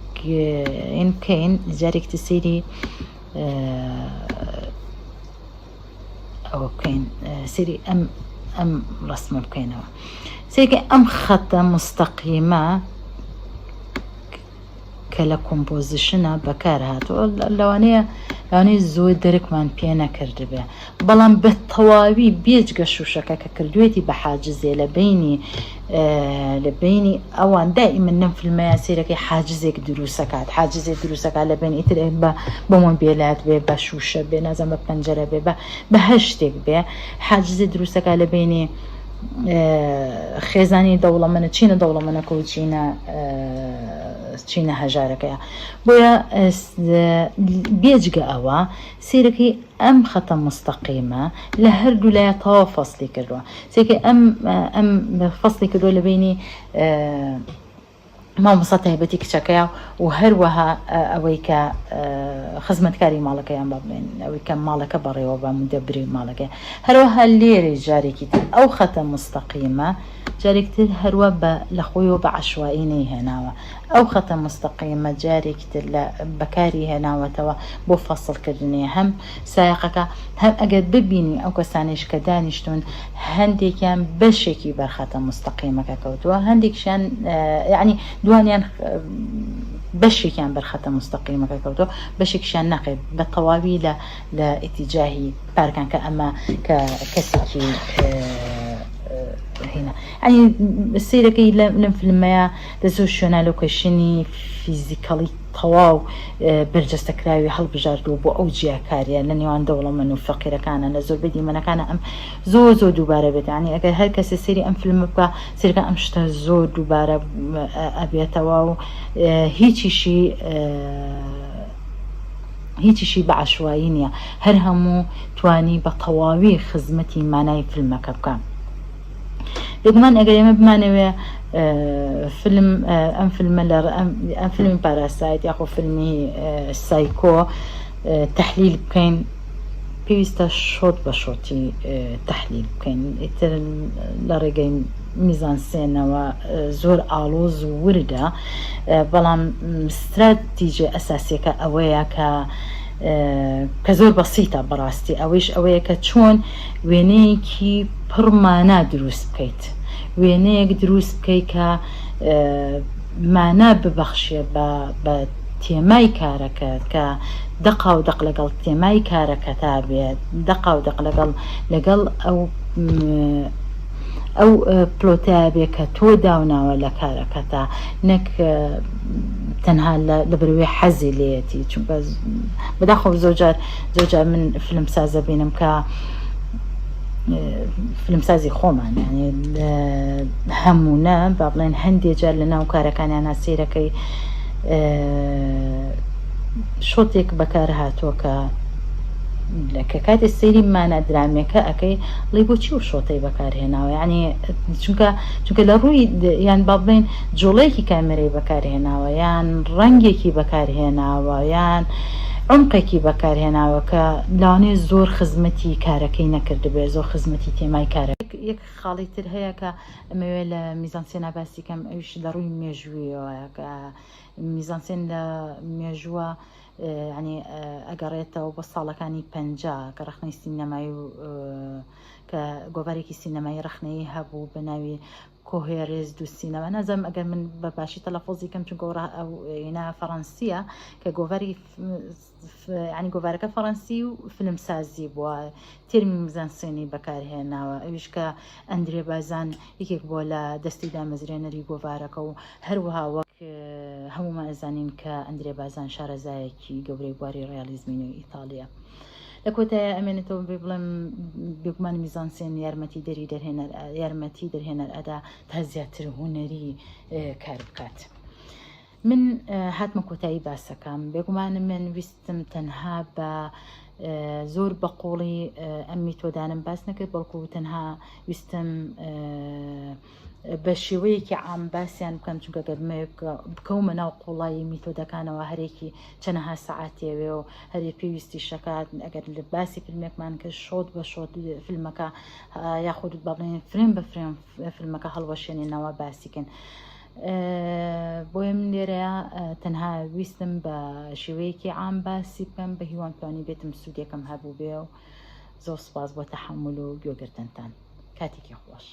بکەین جارێکتی سەیری ئەوە بکەین سەری ئەم ڕسمە بکەینەوە سێکە ئەم خەتە مستەقیمە کە لە کۆمپۆزیشنە بەکار هاتووە لەوانەیە زۆر دەرکمان پێ نەکردبێ بەڵام بە تەواوی بێجگە شوشەکە کە کردوێتی بە حاجزێ لە بینی ئەوان دائیمەن نەم فیلمەیە سێرەکەی حاجزێک دروستەکات حاجزێک دروستەکات لە بین ئیتر بەمۆن بێلات بێ بە شوشە بێ نازەم بە پەنجەرە بێ بە هەر شتێک بێ حاجزێ دروستەکات لە بینی خێزانی دەوڵەمەنە چینە دەوڵەمەنەکە و چینە چینە هەژارەکەیە بۆیە بێجگە ئەوە سیرەکەی ئەم خەتە مستەقیمە لە هەردوو لایە تەواو فەسلی کردووە سێکە ئەم فەسلی کردووە لە بینی مامۆستا تایبەتی کچەکەیە و هەروەها ئەوەی کە خزمەتکاری ماڵەکەیان با بڵێن ئەوەی کە ماڵەکە بەڕێوە بە مدەبری ماڵەکەی هەروەها لێرە جارێکی تر ئەو خەتە مستەقیمە جارێکتر هەروە لە خۆیەوە بە عەشوایی نەیهێناوە ئەو خەتە مستەقیمە جارێکی تر لە بەکاری هێناوەتەوە بۆ فەسڵکردنی هەم سایقەکە هەم ئەگەر ببینی ئەو کەسانیش کە دانیشتون هەندێکیان بەشێکی بەرخەتە مستەقیمەکە کەوتووە هەندێکشیان یعنی دوانیان بەشێکیان بەرخەتە مستەقیمەکە کەوتۆ بەشێکشیان نەقێت بە تەواوی لە ئیتیجاهی پارکان کە ئەمە کە کەسێکی هنا يعني سيركي لم فيلميا لزو شونا لوكيشني فيزيكالي تواو برجستكراوي هل بجاردو بو او جياكاريا لنيوان دولة منو فقيرة كان لزو بدي من كان ام زو دوباره بيت يعني اگر هر کس سيري ام فيلم بقى سيركا ام شتا زو دوباره ابي تواو هیچیشی بعشوایی نیە هەر هەموو توانی بە تەواوی خزمەتی مانای فیلمەکە بکەم بگومان ئەگەر ئێمە بمانەوێ ئەم فیلمی پاراسایت یاخۆ فیلمی سایکۆ تەحلیل بکەین پێویستە شۆت بە شۆتی تەحلیل بکەین ئیتر لە ڕێگەی میزانسێنەوە زۆر ئاڵۆز و وردە بەڵام استراتیژە ئەساسیەکە ئەوەیە کە زۆر بەسیتە بەڕاستی ئەوەیش ئەوەیە کە چۆن وێنەیەکی پڕمانە دروست بکەیت وێنەیەک دروست بکەیت کە مانە ببەخشێ بە تێمای کارەکەت کە دەقا و دەق لەگەڵ تێمای کارەکە تا بێت دەقا و دەق لەگەڵ ئەو پلۆتای بێ کە تۆ داوناوە لە کارەکەتا نەک تەنها لە بروێ حەزی لێتی چونکە بەداخۆ زۆرجار من فیلمسازە بینم کە فیلمسازی خۆمان یعنی هەموونە با بڵێن هەندێک جار لە ناو کارەکانیانە سیرەکەی شۆتێک بەکار هاتووە کە کاتی سەیری مانە درامێکە ئەەکەی ڵێ بۆچی و شۆتەی بەکارهێناوە یعنی چونکە لە ڕووی یان با بڵێن جۆڵەیەکی کامێرەی بەکارهێناوە یان ڕەنگێکی بەکارهێناوە یان عمقێکی بەکارهێناوە کە لاوانەیە زۆر خزمەتی کارەکەی نەکردبێ زۆر خزمەتی تێمای کارە یەک خاڵی تر هەیە کە ئەمەوێت لە میزانسێنە باسی کەم ئەویش لە ڕووی مێژوویەوە کە میزانسێن لە مێژووە ینی ئەگەڕێتەوە بە ساڵەکانی 50 کە ڕخنەی سینەمایی و کە گۆڤارێکی سینەمایی ڕخنەی هەبوو بە ناوی کۆهێرێز دو سینەما نەزەم ئەگەر من بە باشی تەلەفۆزی کەم چون گۆڕە ئەونا فەڕەنسیە کە گۆڤارەکە فەڕەنسی و فیلمسازی بووە تێرمی میزانسێنی بەکارهێناوە ئەویش کە ئەندرێ بازان یەکێک بۆ لە دەستی دامەزرێنەری گۆڤارەکە و هەروەها وەک هەمومان ئەزانین کە ئەندرێ بازان شارەزایەکی گەورەی بواری ڕیالیزمین و ئیتالیا لە کۆتایە ئەمێنێتەوە بڵێم بێگومان میزانسێن یارمەتی دەرهێنەر ئەدا تا زیاتر هوەری کار بکات. من هاتمە کۆتایی باسەکەم بێگومانم من ویستم تەنها بە زۆر بەقوڵی ئەم میتۆدانم باس نەکرد بەڵکو تەنها ویستم بە شێوەیەکی عام باسییان بکەم چونکە گەرمە بکەومە ناو قوڵایی میتۆدەکانەوە هەرێکی چەنەها سەعاتێوێ و هەرێ پێویستی شەکات ئەگەر لە باسی فیلمێکمان کرد شۆت بە شۆت فیلمەکە یاخود با بڵێن فرێم بە فرێم فیلمەکە هەڵوەشێنێنەوە باسیکن بۆیە من لێرەیە تەنها ویستم بە شێوەیەکی عام باسی بکەم بە هیوان توانی بێتم سوودێکم هەبوو بێ و زۆر سوپاس بۆ تەحەموڵ و گوێگرتنتان کاتێکی خۆش.